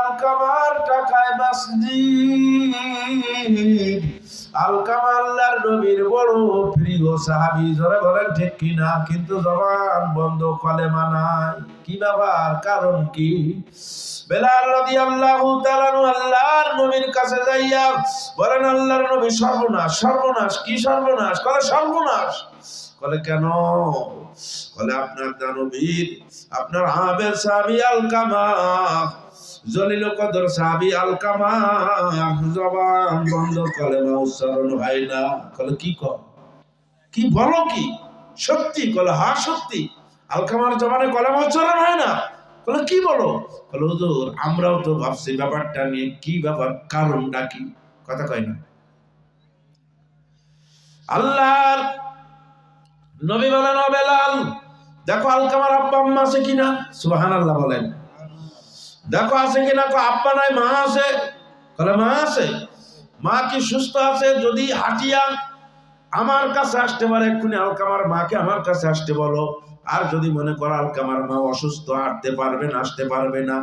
আলকামার টাকায় মসজিদ, আলকামা আল্লাহর নবীর বড় প্রিয় সাহাবী। জোরে বলেন ঠিক কিনা? কিন্তু জবান বন্ধ, কলেমা নাই। কি ব্যাপার? কারণ কি? বেলাল রাদিয়াল্লাহু তাআলা আল্লাহর নবীর কাছে যাইয়া বলেন, আল্লাহর নবী সর্বনাশ, সর্বনাশ। কি সর্বনাশ? বলে সর্বনাশ। বলে কেন? বলে আপনার দানবীর, আপনার আবেদ সাহাবী আলকামা, জলিল কদর সাহাবী আলকামা জবান বন্ধ, কলেমা উচ্চারণ হয় না। বলে কি কর, কি বলো, কি সত্যি? বলে হ্যাঁ সত্যি, আলকামার জবানে কলেমা উচ্চারণ হয় না। বলে কি বলো? বলে হুজুর আমরাও তো ভাবছি ব্যাপারটা নিয়ে, কি ব্যাপার, কারণটা কি? কথা কয় না। আল্লাহর নবী বলেন, ও বেলাল দেখো আলকামার আব্বা আম্মা আছে কিনা। সুবহানাল্লাহ বলেন। দেখো আছে কিনা। আব্বা নাই, মা আছে। বলে মা আছে। মা কি সুস্থ আছে? যদি হাঁটিয়া আমার কাছে আসতে পারে, এক্ষুনি আলকামার মাকে আমার কাছে আসতে বলো। আর যদি মনে করো আলকামার মা অসুস্থ, হাঁটতে পারবে না, আসতে পারবে না,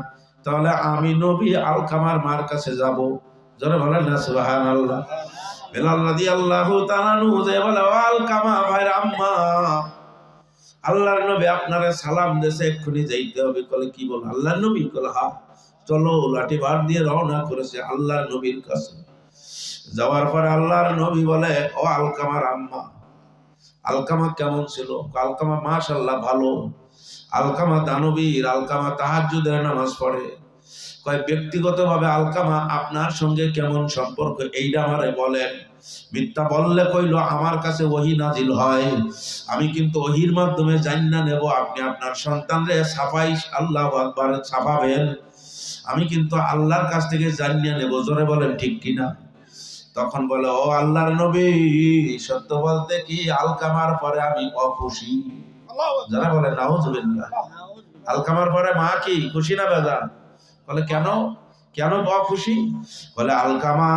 তাহলে আমি নবী আলকামার মার কাছে যাব। যারা বলেন না সুবহানাল্লাহ। বেলাল রাদিয়াল্লাহু তাআলা যে বলে, ও আলকামা ভাইয়ের আম্মা, আল্লাহর নবী আপনারে সালাম দেশে, এক্ষুনি যাইতে হবে। বলে কি বল? আল্লাহর নবী? বলে হ্যাঁ। চলো, লাঠি ভার দিয়ে রওনা করেছে আল্লাহর নবীর কাছে। যাওয়ার পরে আল্লাহর নবী বলে, ও আলকামার আম্মা, আলকামা কেমন ছিল? আলকামা মাশাআল্লাহ ভালো। আলকামা দানবীর, আলকামা তাহাজ্জুদের নামাজ পড়ে। কয় ব্যক্তিগতভাবে আলকামা আপনার সঙ্গে কেমন সম্পর্ক, এইটা আমারে বলেন। মিথ্যা বললে কইল আমার কাছে ওহী নাজিল হয়, আমি কিন্তু ওহীর মাধ্যমে জান্নাত নেব, আপনি আপনার সন্তানরে ছাপাই, আল্লাহু আকবার, ছাপাবেন, আমি কিন্তু আল্লাহর কাছ থেকে জান্নাত নেব। জোরে বলেন ঠিক কিনা? তখন বলে, ও আল্লাহর নবী, সত্য বলতে কি আলকামার পরে আমি অখুশি। যারা বলে নাউজুবিল্লাহ। আলকামার পরে মা কি খুশি না বেজার? বলে কেন, কেন অখুশি? বলে আলকামা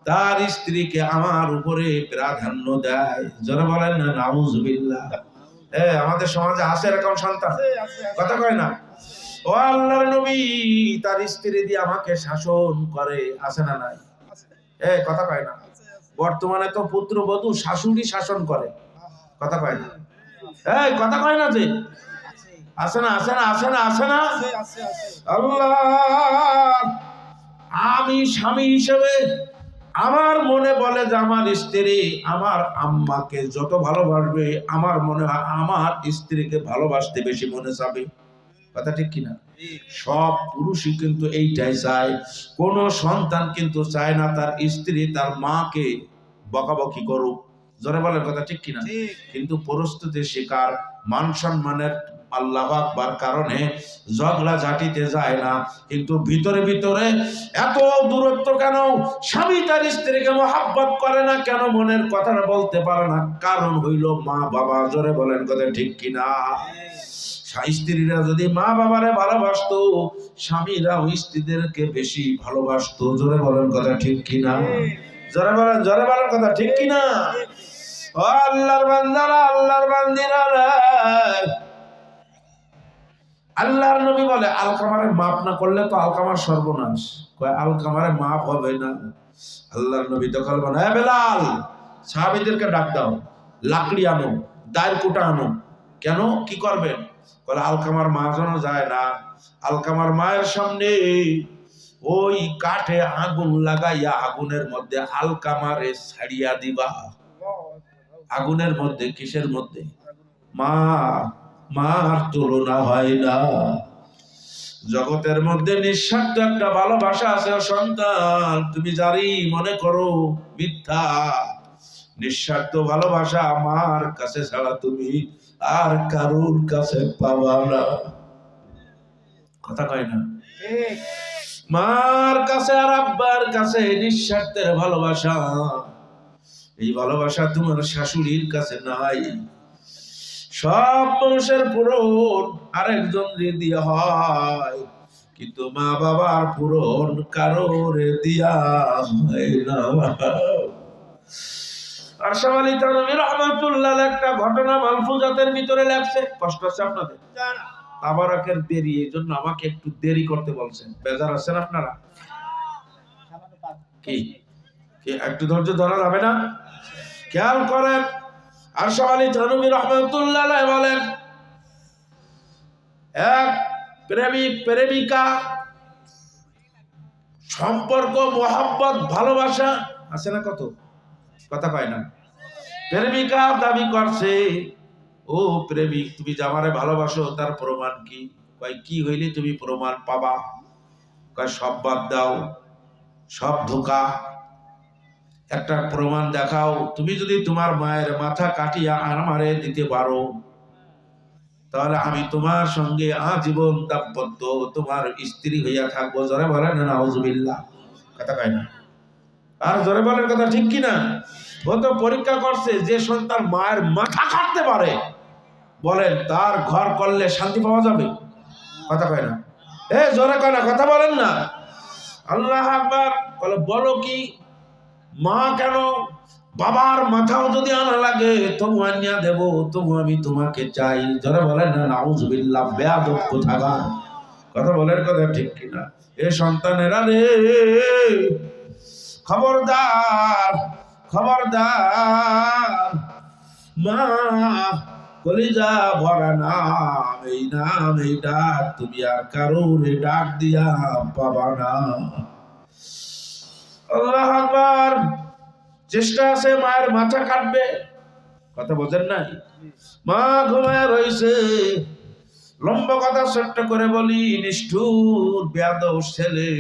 তার স্ত্রীকে আমার উপরে প্রাধান্য দেয়। যারা বলেন না নাউজুবিল্লাহ। আমাদের সমাজে আছে এরকম সন্তান, কথা কয় না। ও আল্লাহর নবী, তার স্ত্রী দিয়ে আমাকে শাসন করে, আছে না নাই? কথা কয় না। বর্তমানে তো পুত্রবধূ শাশুড়ি শাসন করে, কথা কয় না। কথা কয় না যে আছে না, আছে না, আছে না, আছে না। আল্লাহ, আমি স্বামী হিসেবে আমার মনে বলে যে আমার স্ত্রী আমার আম্মাকে যত ভালোবাসবে, আমার মনে হয় আমার স্ত্রীকে ভালোবাসতে বেশি মনে চাবে। কথা ঠিক কিনা? সব পুরুষই কিন্তু এইটাই চায়। কোন সন্তান কিন্তু চায় না তার স্ত্রী তার মাকে বকাবকি করুক। জোরে বলেন কথা ঠিক কিনা? কিন্তু পরিস্থিতির শিকার, মান সম্মানের আল্লাহু আকবার কারণে ঝগড়া ঝাঁটিতে যায় না, কিন্তু ভিতরে ভিতরে এত দূরত্ব কেন? স্বামী তার স্ত্রীকে মহব্বত করে না কেন? মনের কথাটা বলতে পারে না, কারণ হইল মা বাবা। জোরে বলেন কথা ঠিক কিনা? স্ত্রীরা যদি মা বাবারে ভালোবাসতো, স্বামীরাও স্ত্রীদেরকে বেশি ভালোবাসতো। জোরে বলেন কথা ঠিক কিনা? জোরে বলেন, জোরে বলেন কথা ঠিক কিনা? ও আল্লাহর বান্দারা, আল্লাহর বান্দিরা, আল্লাহর নবী বলে আলকামারে মাফ না করলে তো আলকামার সর্বনাশ। কয় আলকামারে মাফ হবে না। আল্লাহর নবী তখন বলে, হে বেলাল, সাহাবীদেরকে ডাক দাও, লাকড়ি আনো, দায়ের কুটা আনো। কেন, কি করবেন? বলে আলকামার মা যেন যায় না। আলকামার মায়ের সামনে ওই কাঠে আগুন লাগাইয়া আগুনের মধ্যে আলকামারে ছাড়িয়া দিবা। আগুনের মধ্যে, কিসের মধ্যে? মা, মার তুলনা হয় না। জগতের মধ্যে নিঃস্বার্থ একটা ভালোবাসা আছে ও সন্তান, তুমি যারই মনে করো মিথ্যা। নিঃস্বার্থ ভালোবাসা আমার কাছে ছাড়া তুমি আর কারোর কাছে পাবা না। কথা কয় না? মার কাছে আর আব্বার কাছে নিঃস্বার্থের ভালোবাসা, এই ভালোবাসা তোমার শাশুড়ির কাছে নাই। সব মানুষের পূরণ আরেকজন দিয়া হয়, কিন্তু মা বাবার পূরণ কারোরে দিয়া হয় না। আরশাদ আলী থানভী রাহমাতুল্লাহ একটা ঘটনা মালফুজাতের ভিতরে লেখছে। কষ্ট আছে আপনাদের? তাবারাকের দেরি, এই জন্য আমাকে একটু দেরি করতে বলছেন। বেজার আছেন আপনারা? কি একটু ধৈর্য ধরা যাবে না? খেয়াল করেন, আরশাদ আলী থানভী রাহমাতুল্লাহ বলেন, এক প্রেমিক প্রেমিকা সম্পর্ক, মোহাব্বত, ভালোবাসা আছে না কত? কথা কয় না? প্রেমিকা দাবি করছে, ও প্রেমিক তুমি জামারে ভালোবাসো, তার প্রমাণ কি? কয় কি হইলে তুমি প্রমাণ পাবা? কয় সব বাদ দাও, সব ধোঁকা, একটা প্রমাণ দেখাও। তুমি যদি তোমার মায়ের মাথা কাটিয়া আমারে দিতে পারো, তাহলে আমি তোমার সঙ্গে আজীবন দাম্পত্য তোমার স্ত্রী হইয়া থাকবো। জোরে বলেন নাউজুবিল্লাহ। কথা কয় না? আর জোরে বলেন কথা ঠিক কিনা? ও তো পরীক্ষা করছে, যে সন্তান মায়ের মাথা কাটতে পারে, বলেন তার ঘর করলে শান্তি পাওয়া যাবে? কথা কয় না? জোরে কয় না? কথা বলেন না? আল্লাহ আকবার। বলে বলো কি, মা কেন, বাবার মাথাও যদি আনা লাগে তবু আনিয়া দেব, তবু আমি তোমাকে চাই। জোরে বলেন না নাউজুবিল্লাহ। বেয়াদব কোথাকার। কথা বলেন কথা ঠিক কিনা? এ সন্তানেরা রে, খবরদার খবরদার, মা কলিজা ভরা নাম, এই নাম, এই ডাক তুমি আর কারোর ডাক দিয়া পাবা না। আল্লাহু আকবার। চেষ্টা আছে মায়ের মাথা কাটবে, কথা বোঝেন নাই? মা ঘুমায় রইছে। লম্বা কথা ছোট্ট করে বলি, নিষ্ঠুর বেয়াদব ছেলে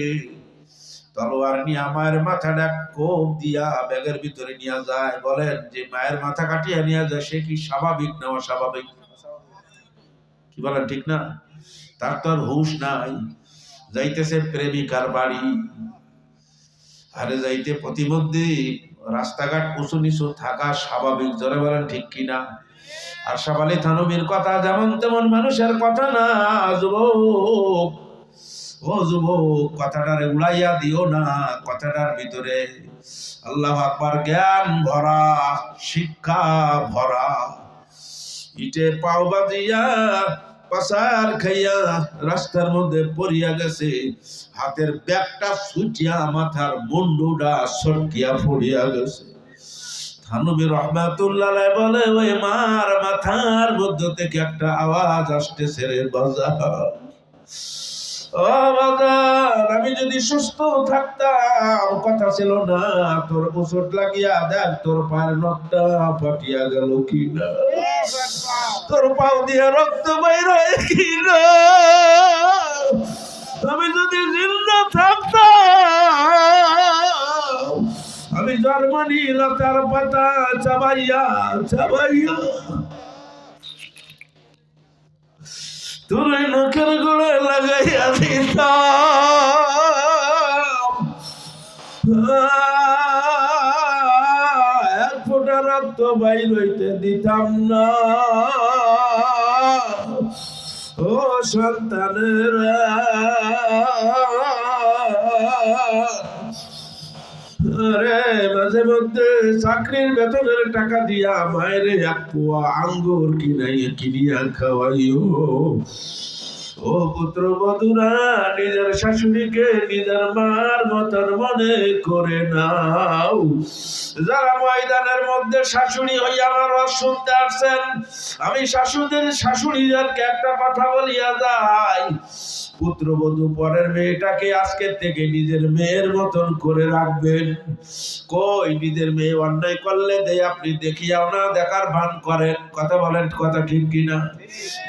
তলোয়ার নিয়ে মায়ের মাথাটা কোপ দিয়া ব্যাগের ভিতরে নিয়ে যায়। বলেন যে মায়ের মাথা কাটিয়ে নিয়ে যায়, সে কি স্বাভাবিক না অস্বাভাবিক? কি বলেন ঠিক না? তার তো আর হুঁশ নাই। যাইতেছে প্রেমিকার বাড়ি, আরে যাইতে প্রতিমধ্যে রাস্তাঘাট উঁচু নিচু থাকা স্বাভাবিক। জোরে বলেন ঠিক কিনা? আরশাদ আলী থানভীর কথা যেমন তেমন মানুষের কথা না। যুবক, ও যুবক, কথাটারে উড়াইয়া দিও না। কথাটার ভিতরে আল্লাহু আকবার জ্ঞান ভরা, শিক্ষা ভরা। ইটে পাও বাজিয়া পাসার খাইয়া রাস্তার মধ্যে পড়িয়া গেছে, হাতের ব্যাগটা ছুটিয়া মাথার মুন্ডুটা সটকিয়া পড়িয়া গেছে। থানভী রাহমাতুল্লাহ বলে, ওই মার মাথার মধ্যে থেকে একটা আওয়াজ আসতেছে, রে বাজার, ও বাজার, আমি যদি সুস্থ থাকতাম, কথা ছিল না, তোর ওষুধ লাগিয়া দেখ তোর পায়ের নখটা ফাটিয়া গেল কিনা, তোর পাও দিয়ে রক্ত বাইর হয় কিনা। আমি যদি জিন্দা থাকতাম, আমি জার্মানি লতার পাতা চাবাইয়া চাবাইয়া তোর নখের গোড়ে লাগাইয়া দিতাম, এক ফোঁটা রক্ত বাইর হইতে দিতাম না। ও সন্তানেরা, আরে মাঝে মধ্যে চাকরির বেতনের টাকা দিয়া মায়ের এক পোয়া আঙ্গুর কিনিয়া খাওয়াইও। ও পুত্র বধুরা, নিজের শাশুড়িকে নিজের মার মতন মনে করে নাও। যারা ময়দানের মধ্যে শাশুড়ি হইয়া আমার ওয়াজ শুনতে আসছেন, আমি শাশুড়িদেরকে একটা কথা বলিয়া যাই, পুত্রবধূ পরের মেয়েটাকে আজকের থেকে নিজের মেয়ের মতন করে রাখবেন। কই নিজের মেয়ে অন্যায় করলে আপনি দেখিয়াও না দেখার ভান করেন। কথা বলেন, কথা ঠিক কিনা?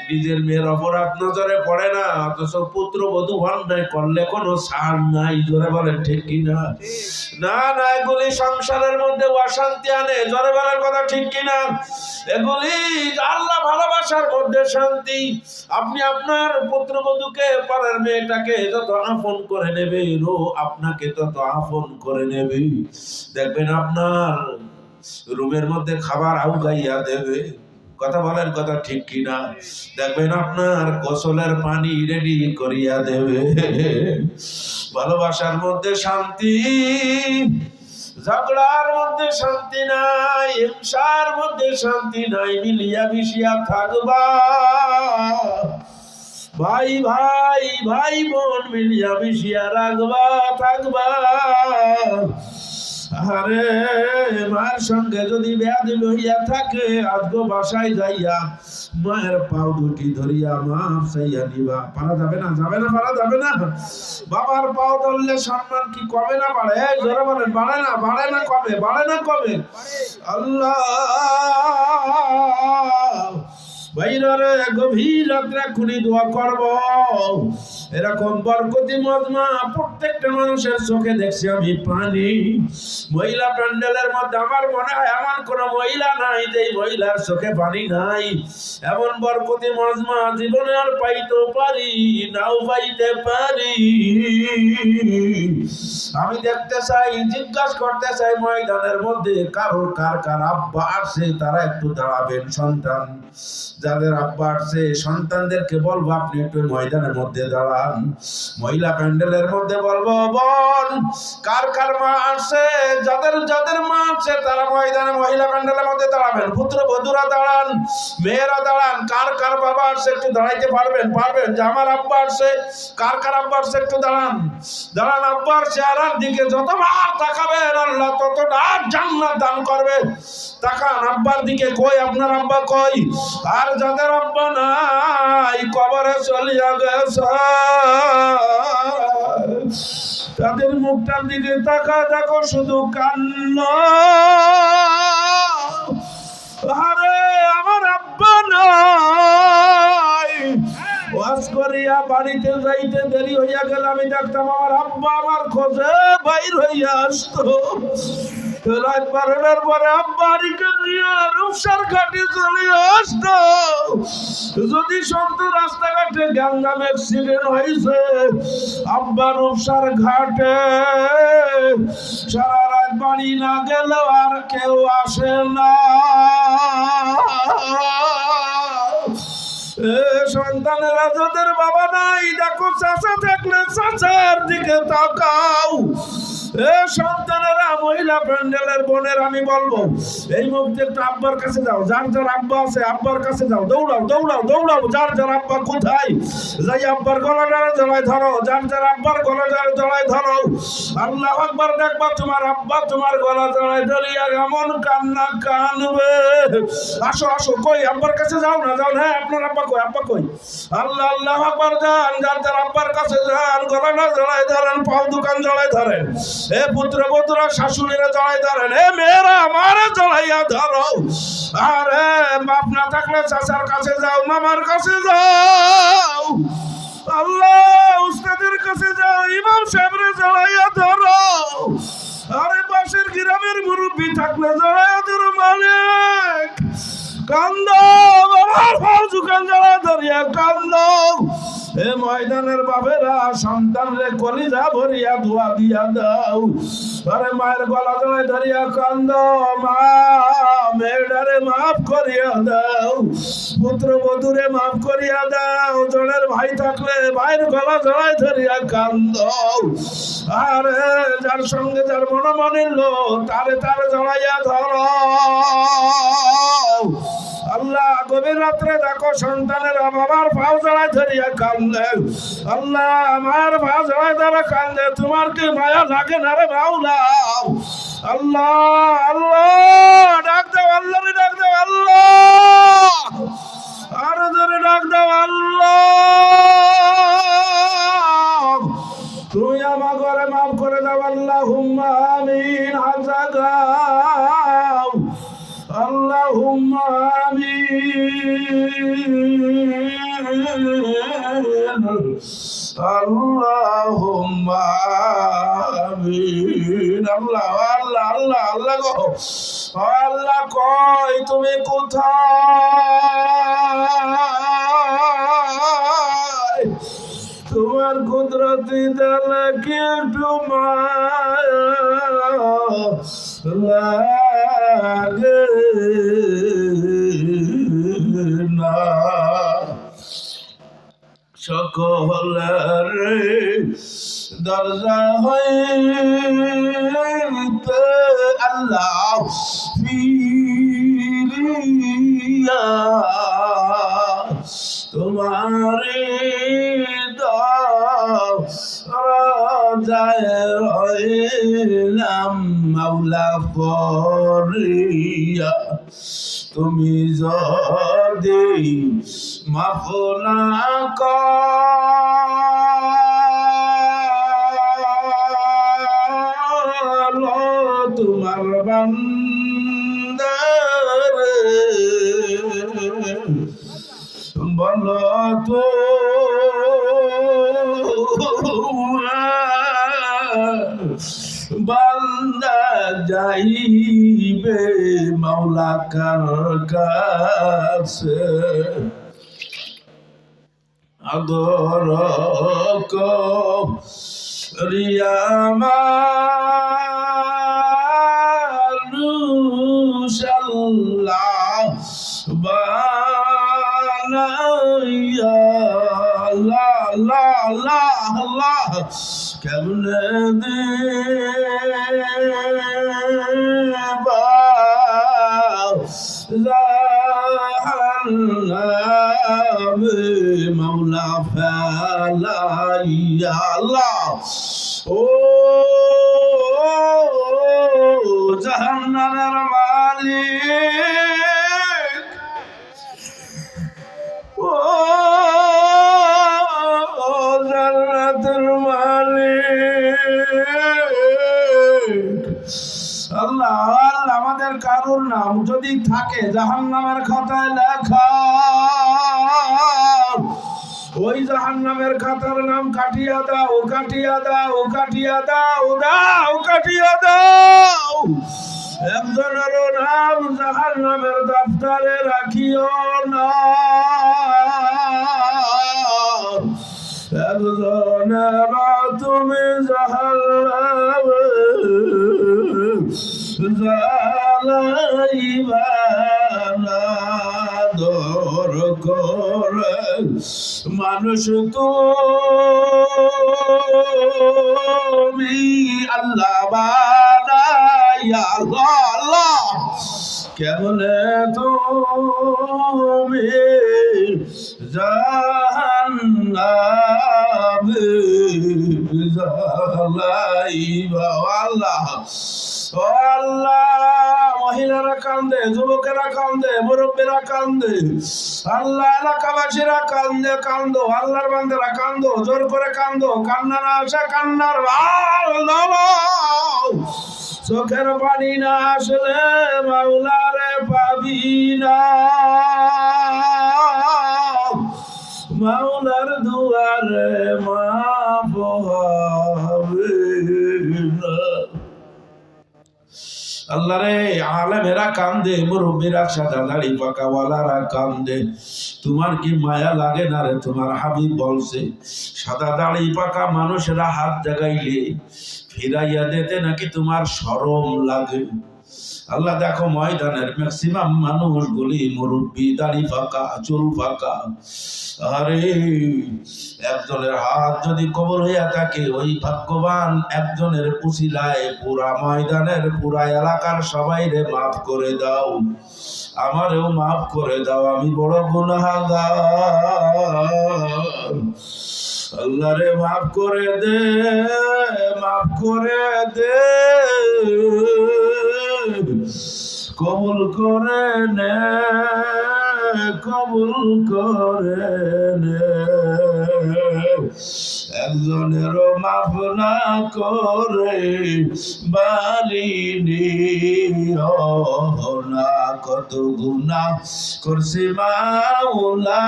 নিজের মেয়ের অপরাধ নজরে পড়ে না, অথচ পুত্রবধূ অন্যায় করলে কোনো ছাড় নাই। জোরে বলেন ঠিক কিনা? না না, এগুলি সংসারের মধ্যে অশান্তি আনে। জোরে বলেন কথা ঠিক কিনা? এগুলি আল্লাহ ভালোবাসার মধ্যে শান্তি। আপনি আপনার পুত্রবধূকে পরের মেয়েটাকে যত আপন করে নেবে, ও আপনাকে তত আপন করে নেবে। দেখবেন আপনার রুমের মধ্যে খাবার আউগাইয়া দেবে। কথা বলেন, কথা ঠিক কিনা? দেখবেন আপনার গোসলের পানি রেডি করিয়া দেবে। ভালোবাসার মধ্যে শান্তি, ঝগড়ার মধ্যে শান্তি নাই, হিংসার মধ্যে শান্তি নাই। মিলিয়া মিশিয়া থাকবা, ভাই ভাই ভাই বোন মিলিয়া মিশিয়া রাখবা, থাকবা। আরে মায়ের সঙ্গে যদি বেয়াদবি হইয়া থাকে, আজগো বাসায় যাইয়া মায়ের পাও দুটি ধরিয়া মাফ চাইয়া নিবা। পারা যাবে না? যাবে না? পারা যাবে না? বাবার পাও ধরলে সম্মান কি কমে না বাড়ে? জোরে বলেন, বাড়ে না? বাড়ে না কমে? বাড়ে না কমে? আল্লাহ বাইরে গভীর রাত্রে খুনি দোয়া করব। এরকম বরকতি মজমা প্রত্যেকটা মানুষের চোখে দেখছি আমি পানি। মহিলা প্যান্ডেলের মধ্যে আমার মনে হয় এমন কোন মহিলা নাই যে মহিলার চোখে পানি নাই। এমন বরকতি মজমা জীবনে আর পাইতে পারি নাও পাইতে পারি। আমি দেখতে চাই, জিজ্ঞাসা করতে চাই, ময়দানের মধ্যে কারোর কার আব্বা আসে তারা একটু দাঁড়াবেন। সন্তান যাদের আব্বা আসছে সন্তানদেরকে বলবো আপনি একটু ময়দানের মধ্যে দাঁড়ান। মহিলা প্যান্ডেলের মধ্যে বলবো বোন কার মা আসছে, যাদের যাদের মা আসছে তারা ময়দানে মহিলা প্যান্ডেলের মধ্যে দাঁড়াবেন। পুত্র বধূরা দাঁড়ান, মেয়েরা দাঁড়ান। কার বাবা আসছে একটু দাঁড়াইতে পারবেন? পারবেন যে আমার আব্বা আসছে। কার আব্বা আসছে একটু দাঁড়ান, দাঁড়ান। আব্বার চেহারার দিকে যতবার তাকাবেন আল্লাহ ততটা জান্নাত দান করবে। তাকান আব্বার দিকে, কই আপনার আব্বা কই? আর যাদের আব্বা নাই কবরে চলিয়া গেছে তাদের মুখটার দিকে তাকা, দেখো শুধু কান্না। আরে আমার আব্বা নাই। ওয়াজ করিয়া বাড়িতে যাইতে দেরি হইয়া গেল, আমি দেখতাম আমার আব্বা আমার খোঁজে বাইর হইয়া আসতো। রাত 12টার পরে আব্বারিকে নিয়ে রূপসার ঘাটে চলে আসতো। যদি সন্ত রাস্তাঘাটে গ্যাঞ্জাম অ্যাক্সিডেন্ট হয়েছে, আব্বা রূপসার ঘাটে সারা রাত বাড়ি না গেলেও আর কেউ আসে না। সন্তানেরা যাদের বাবা নাই, দেখো চাচা থাকলে চাচার দিকে তাকাও। সন্তানেরা মহিলা প্যান্ডেলের বোনের আমি বলবো এই মুহূর্তে একটু আব্বার কাছে যাও। যার যার আব্বা আছে আব্বার কাছে যাও, দৌড়াও দৌড়াও দৌড়াও। যার যার আব্বা কোথায় যাই আব্বার গলাটারে জড়ায় ধরো, যার যার আব্বার গলাটারে জড়ায় ধরো। আল্লাহু আকবার। দেখবা তোমার আব্বা তোমার গলা জড়ায় ধরিয়া এমন কান্না কানবে। আসো আসো, কই আব্বার কাছে যাও না? যাও না? আপনার আব্বা কই? আব্বা কই? আল্লাহ আল্লাহু আকবার। যান, যার যার আব্বার কাছে যান, গলাটা জড়ায় ধরেন, পাও দোকান জড়ায় ধরেন। এ পুত্র বধূরা শাশুড়িরা জড়াই ধরেন, এ মেয়েরা আমারে জড়াইয়া ধরো। আরে বাপ না থাকলে চাচার কাছে যাও, মামার কাছে যাও, আল্লাহ উস্তাদের কাছে যাও, ইমাম সাহেবরে জড়াইয়া ধরো। আরে পাশের গ্রামের মুরব্বী থাকলে জড়াইয়া ধরো। মালিক কান্দ, বাবার পাও দোকান জড়ায় ধরিয়া কান্দ। এ ময়দানের বাবেরা সন্তান রে কলিজা ভরিয়া ধোয়া দিয়া দাও। আরে মায়ের গলা জড়ায় ধরিয়া কান্দ, মা মেয়েটারে মাফ করিয়া দাও, পুত্র বধূরে মাফ করিয়া দাও। জনের ভাই থাকলে ভাইয়ের গলা জড়ায় ধরিয়া কান্দ। আরে যার সঙ্গে যার মনোমানিল্য তারে তারে জড়াইয়া ধরো। আল্লাহ গভীর রাত্রে দেখো সন্তানেরা বাবার পাও জড়ায় ধরিয়া কান্দে। আল্লাহ আমার পাও জড়ায় ধরে কান্দে, তোমার কি মায়া লাগে না রে মাওলা? আল্লাহ আল্লাহ ডাক দাও, আল্লাহ রে ডাক দাও, আল্লাহ আরো জোরে ডাক দাও, আল্লাহ। আমিন হাজাদাও আল্লাহুম্মা আমিন আল্লাহুম্মা আমিন। আল্লাহ আল্লাহ আল্লাহ আল্লাহ গো আল্লাহ কই তুমি কোথায়? তোমার কুদরতি দালাকে একটু মায়া লাগে না। সকলের দরজা হইতে আল্লাহ ফিরিয়া তোমারে রাজায় রইলাম মাওলা ফরিয়া। তুমি যদি মাফ না করো তোমার বান্দারে বলো তো বান্দা যাইবে মাওলা কার কাছে আদর করিয়া মানুষ আল্লাহ বানাইয়া। আল্লাহ আল্লাহ আল্লাহ আল্লাহ কেমনে দেবা জাহান্নামে মাওলা ফেলাইয়া। আল্লাহ ও জাহান্নামের মালিক ও জান্নাতের মালিক আল্লাহ আল্লাহ আমাদের কারোর নাম যদি থাকে জাহান্নামের খাতায় লেখা ওই জাহান্নামের খাতার নাম কাটিয়া দাও কাটিয়া দাও কাটিয়া দাও দাও কাটিয়া দাও। একজনেরও নাম জাহান্নামের দফতরে রাখিও না। একজনের তুমি জাহান্নামে জ্বালাইবা না। দর করে মানুষ তুমি আল্লাহ বানাইয়া। আল্লাহ আল্লাহ কেমনে তুমি জাহান্নামে জ্বালাইবা। আল্লাহ ও আল্লাহ মহিলারা কান্দে যুবকেরা কান্দে মুরব্বীরা কান্দে আল্লাহ এলাকাবাসীরা কান্দে কান্দো আল্লাহর বান্দারা কান্দো জোর করে কান্দো কান্না না আসে কান্নার চোখের পানি না আসলে মাওলারে পাবি না। মাওলার দুয়ারে মাফ হবে না। আল্লাহ রে আলেমেরা কান্দে মুরব্বীরা সাদা দাড়ি পাকাওয়ালারা কান্দে তোমার কি মায়া লাগে না রে? তোমার হাবিব বলছে সাদা দাড়ি পাকা মানুষেরা হাত জাগাইলে ফিরাইয়া দিতে নাকি তোমার শরম লাগে। আল্লাহ দেখো ময়দানের ম্যাক্সিমাম মানুষগুলি মুরব্বী দাড়ি পাকা চুল পাকা। আরে একজনের হাত যদি কবর হইয়া থাকে ওই ভাগ্যবান একজনের উসিলায় পুরা ময়দানের পুরা এলাকার সবাই রে মাফ করে দাও, আমারেও মাফ করে দাও, আমি বড় গুনাহগার। আল্লাহ রে মাফ করে দে, মাফ করে দে, কবুল করে নে কবুল করে নে। একজনেরও মাফ না করে বালিনি না, কত গুনাহ করছি মাওলা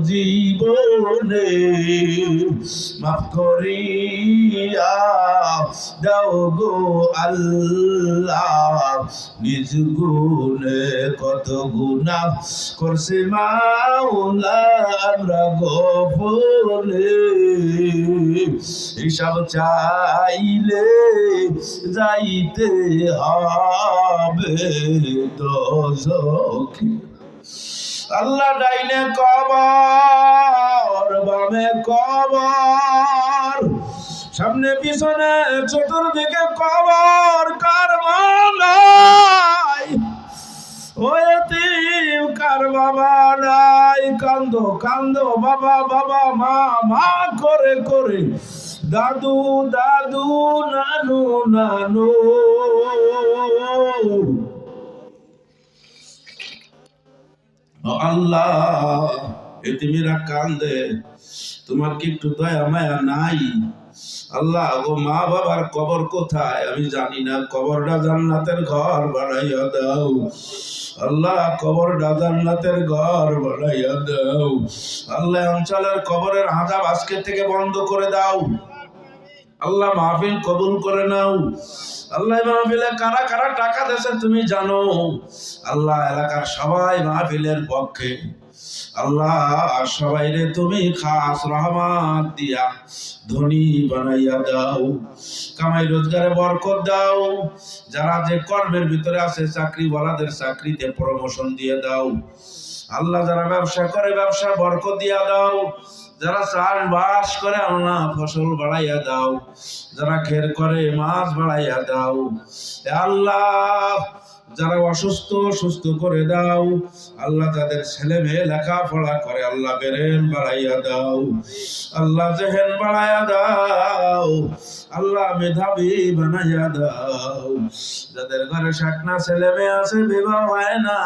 জীবনে, মাফ করিয়া দাও গো আল্লাহ নিজ গুণে, কত গুনাহ করছি মাওলা আমরা গোপনে, হিসাব চাইলে যাইতে হবে দোজখে। আল্লাহ ডাইনে কবর, বামে কবর, সামনে পিছনে চতুর্দিকে কবর, কার নাই ও এতিম, কার বাবা নাই, কান্দো কান্দো বাবা বাবা, মা মা করে করে, দাদু দাদু, নানু নানু। আল্লাহ এতিমেরা কান্দে, তোমার কি একটু দয়া মায়া নাই? আল্লাহ গো, মা বাবার কবর কোথায় আমি জানি না, কবরটা জান্নাতের ঘর বানাইয়া দাও। আল্লাহ কবরটা জান্নাতের ঘর বানাইয়া দাও। আল্লাহ অঞ্চলের কবরের আযাব আজকে থেকে বন্ধ করে দাও। আল্লাহ মাহফিল কবুল করে নাও। আল্লাহ মাহফিলে কারা কারা টাকা দেশে তুমি জানো। আল্লাহ এলাকার সবাই মাহফিলের পক্ষে, আল্লাহ সবাইরে তুমি খাস রহমত দিয়া ধনী বানাইয়া দাও, কামাই রোজগারে বরকত দাও। যারা যে কর্মের ভিতরে আছে চাকরিওয়ালাদের চাকরিতে প্রমোশন দিয়ে দাও। আল্লাহ যারা ব্যবসা করে ব্যবসা বরকত দিয়া দাও। যারা চাষবাস করে আল্লাহ ফসল বাড়াইয়া দাও। যারা খের করে মাছ বাড়াইয়া দাও। আল্লাহ যারা অসুস্থ সুস্থ করে দাও। আল্লাহ যাদের ছেলে মেয়ে লেখাপড়া করে আল্লাহ বেরেন বাড়াইয়া দাও। আল্লাহ জেহেন বাড়াইয়া দাও। আল্লাহ মেধাবী বানাইয়া দাও। যাদের ঘরে শাকনা ছেলে মেয়ে আছে, বিবাহ হয় না,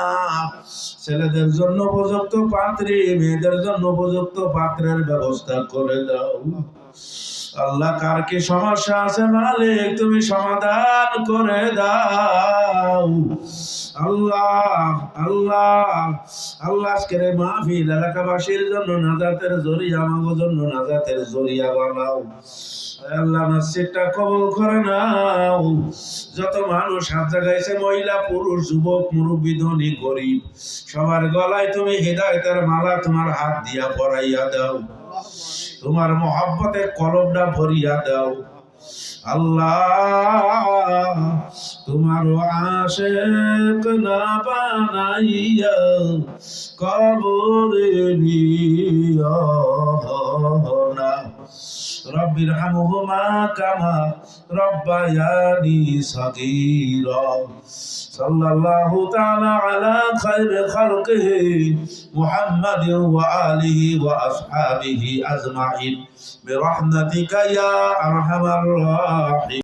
ছেলেদের জন্য উপযুক্ত পাত্রী, মেয়েদের জন্য উপযুক্ত পাত্রের ব্যবস্থা করে দাও। আল্লাহ কার কি সমস্যা আছে মালিক তুমি সমাধান করে দাও। আল্লাহ আল্লাহ আল্লাহ আজকের মাহফিল এলাকাবাসীর জন্য নাজাতের জরিয়া, আমাদের জন্য নাজাতের জরিয়া বানাও। আল্লাহ মসজিদটা কবুল করে নাও। যত মানুষ হাত জাগাইছে, মহিলা পুরুষ যুবক মুরব্বী ধনী গরিব, সবার গলায় তুমি হিদায়াতের মালা তোমার হাত দিয়া পরাইয়া দাও। তোমার মহব্বতে কলবটা ভরিয়া দাও। আল্লাহ তোমার আশিক না বানাইয়া কবরে নিও না। রব্বির হামহুমা কামা রব্বায়ানি সগীরা। সাল্লাল্লাহু তাআলা আলা খায়রি খালকিহি মুহাম্মাদিন ওয়া আলিহি ওয়া আসহাবিহি আজমাইন বিরহমাতিকা ইয়া আরহামার রাহিমিন।